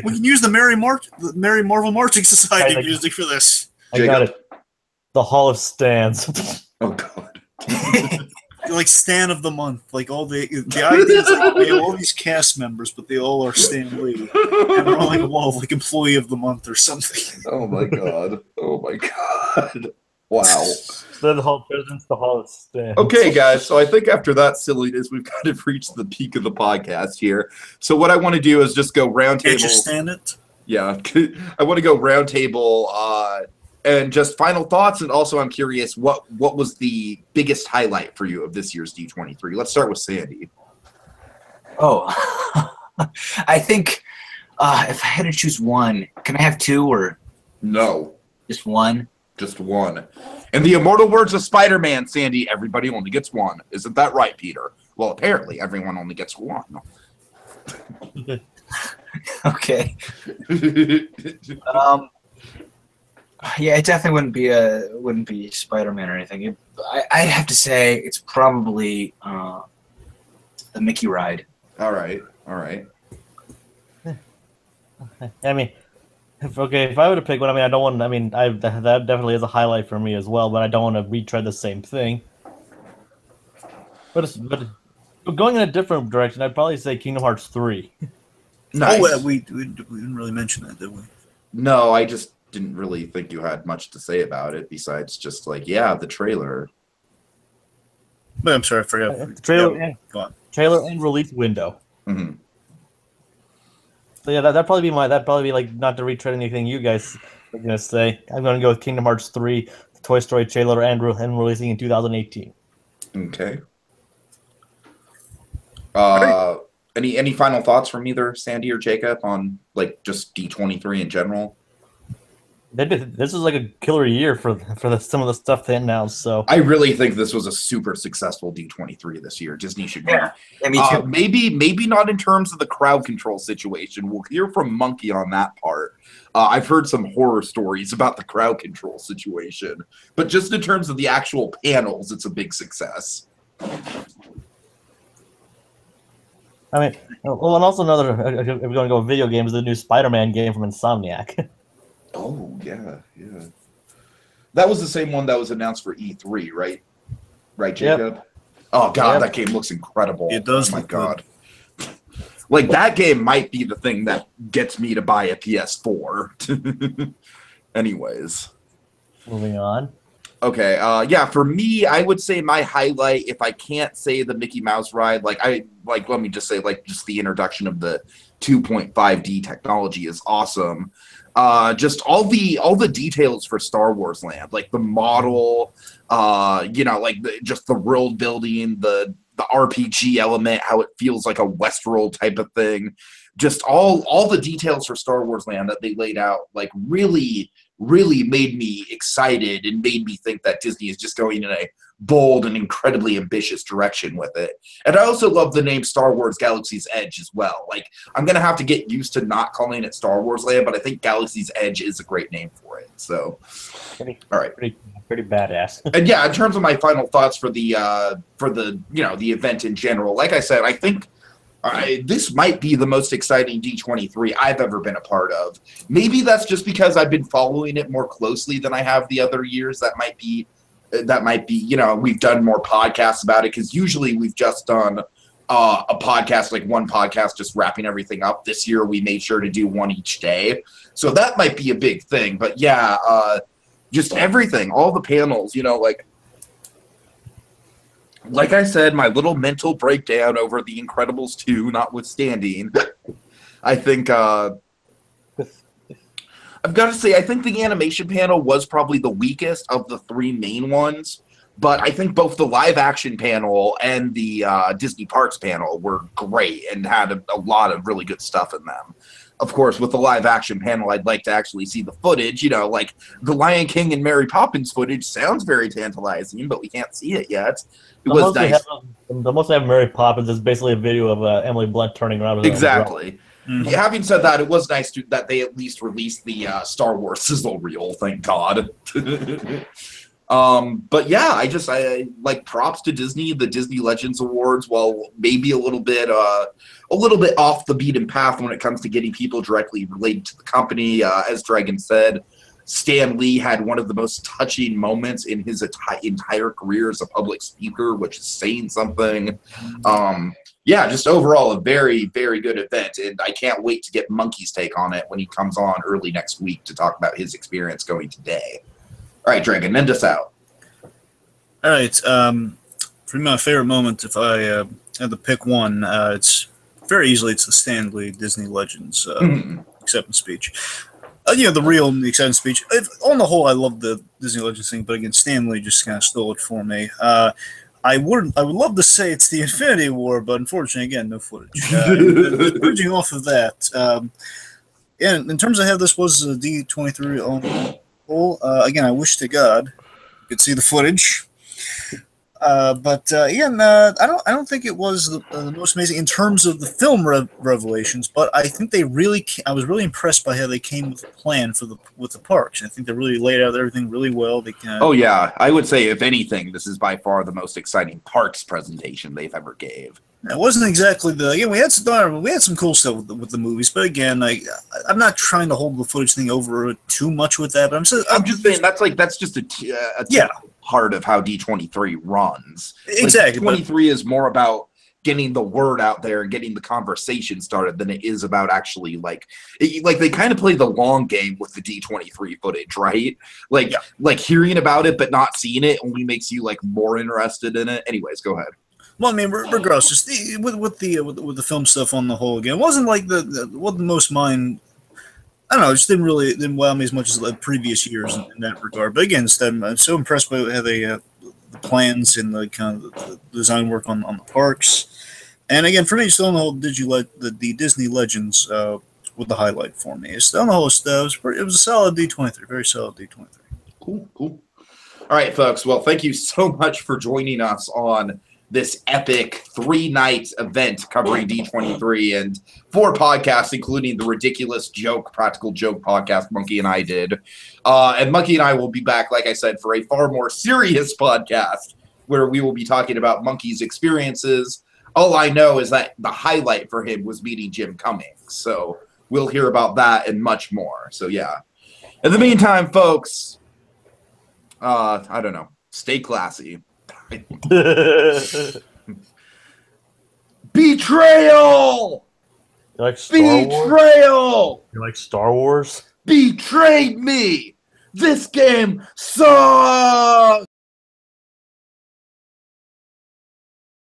We can use the Merry Marvel Marching Society music for this. I got it. The Hall of Stans. Oh God. Like Stan of the Month, like all the idea is like we have all these cast members, but they all are Stan Lee, and they're all like like Employee of the Month or something. Oh my God! Wow! The Hall President's the Hall of Stan. Okay, guys. So I think after that silliness, we've kind of reached the peak of the podcast here. So what I want to do is just go round table. Can't you stand it? Yeah, I want to go round table. And just final thoughts, and also I'm curious, what was the biggest highlight for you of this year's D23? Let's start with Sandy. Oh, I think if I had to choose one, can I have two or no? Just one. Just one. In the immortal words of Spider-Man, Sandy, everybody only gets one. Isn't that right, Peter? Well, apparently, everyone only gets one. Okay. Yeah, it definitely wouldn't be Spider-Man or anything. I have to say it's probably the Mickey ride. All right. I mean, if I were to pick one, I mean, I don't want. I mean, that definitely is a highlight for me as well. But I don't want to retread the same thing. But going in a different direction, I'd probably say Kingdom Hearts 3. Nice. Oh, yeah, we didn't really mention that, did we? No, I just didn't really think you had much to say about it besides just like, yeah, the trailer. But I'm sorry, I forgot. The trailer, yeah, go on. Trailer and release window. Mm-hmm. So yeah, that'd probably be like, not to retread anything you guys are gonna say. I'm gonna go with Kingdom Hearts 3, the Toy Story trailer, and releasing in 2018. Okay. Any final thoughts from either Sandy or Jacob on like just D23 in general? This is like a killer year for some of the stuff they announced. So I really think this was a super successful D23 this year. Disney should be. Yeah, me too. Maybe not in terms of the crowd control situation. We'll hear from Monkey on that part. I've heard some horror stories about the crowd control situation, but just in terms of the actual panels, it's a big success. I mean, well, and also another. If we're going to go with video games, the new Spider-Man game from Insomniac. Oh yeah. That was the same one that was announced for E3, right? Right, Jacob? Yep. Oh god, That game looks incredible. It does. Oh my god. Like that game might be the thing that gets me to buy a PS4. Anyways. Moving on. Okay, yeah, for me, I would say my highlight, if I can't say the Mickey Mouse ride, let me just say, just the introduction of the 2.5D technology is awesome. Just all the details for Star Wars Land, like the model, just the world building, the RPG element, how it feels like a Westworld type of thing. Just all the details for Star Wars Land that they laid out, like really made me excited and made me think that Disney is just going in a bold and incredibly ambitious direction with it. And I also love the name Star Wars Galaxy's Edge as well. Like, I'm going to have to get used to not calling it Star Wars Land, but I think Galaxy's Edge is a great name for it. So, all right. Pretty badass. And yeah, in terms of my final thoughts for the the event in general, like I said, I think this might be the most exciting D23 I've ever been a part of. Maybe that's just because I've been following it more closely than I have the other years. That might be, we've done more podcasts about it, because usually we've just done a podcast, like one podcast, just wrapping everything up. This year we made sure to do one each day. So that might be a big thing. But yeah, just everything, all the panels, like I said, my little mental breakdown over The Incredibles 2 notwithstanding, I think I've got to say, I think the animation panel was probably the weakest of the three main ones, but I think both the live action panel and the Disney Parks panel were great and had a lot of really good stuff in them. Of course, with the live action panel, I'd like to actually see the footage. Like the Lion King and Mary Poppins footage sounds very tantalizing, but we can't see it yet. It was nice. The most they have Mary Poppins is basically a video of Emily Blunt turning around. Exactly. Mm-hmm. Having said that, it was nice that they at least released the Star Wars sizzle reel. Thank God. But yeah, I like props to Disney. The Disney Legends Awards, while maybe a little bit off the beaten path when it comes to getting people directly related to the company. As Dragon said, Stan Lee had one of the most touching moments in his entire career as a public speaker, which is saying something. Yeah, just overall a very, very good event, and I can't wait to get Monkey's take on it when he comes on early next week to talk about his experience going today. All right, Dragon, end us out. All right. For my favorite moment, if I had to pick one, it's very easily it's the Stan Lee Disney Legends acceptance speech. The real acceptance speech. On the whole, I love the Disney Legends thing, but again, Stan Lee just kind of stole it for me. I would love to say it's the Infinity War, but unfortunately, again, no footage. Bridging off of that, and in terms of how this was a D23 on whole, again, I wish to God could see the footage. But again, I don't think it was the most amazing in terms of the film revelations. But I think they really, I was really impressed by how they came with a plan for with the parks. I think they really laid out everything really well. They Oh yeah, I would say if anything, this is by far the most exciting parks presentation they've ever gave. It wasn't exactly we had some cool stuff with the movies, but again, I'm not trying to hold the footage thing over too much with that. But I'm just saying that's just a part of how D23 runs. Exactly. D23 is more about getting the word out there and getting the conversation started than it is about actually like they kind of play the long game with the D23 footage, right? Like hearing about it but not seeing it only makes you like more interested in it. Anyways, go ahead. Well, I mean, regardless, just with the film stuff on the whole, again, it wasn't like the most mind. I don't know, it just didn't wow me as much as the previous years in that regard. But again, I'm so impressed by how they the plans and the kind of the design work on the parks. And again, for me, still on the whole, the Disney Legends with the highlight for me. Still on the whole, it was a solid D23, very solid D23. Cool. All right, folks. Well, thank you so much for joining us on this epic 3-night event covering D23 and 4 podcasts, including the ridiculous practical joke podcast Monkey and I did. And Monkey and I will be back, like I said, for a far more serious podcast where we will be talking about Monkey's experiences. All I know is that the highlight for him was meeting Jim Cummings. So we'll hear about that and much more. So yeah. In the meantime, folks, I don't know, stay classy. Betrayal! You like Star Betrayal! You like Star Wars? Betrayed me! This game sucks!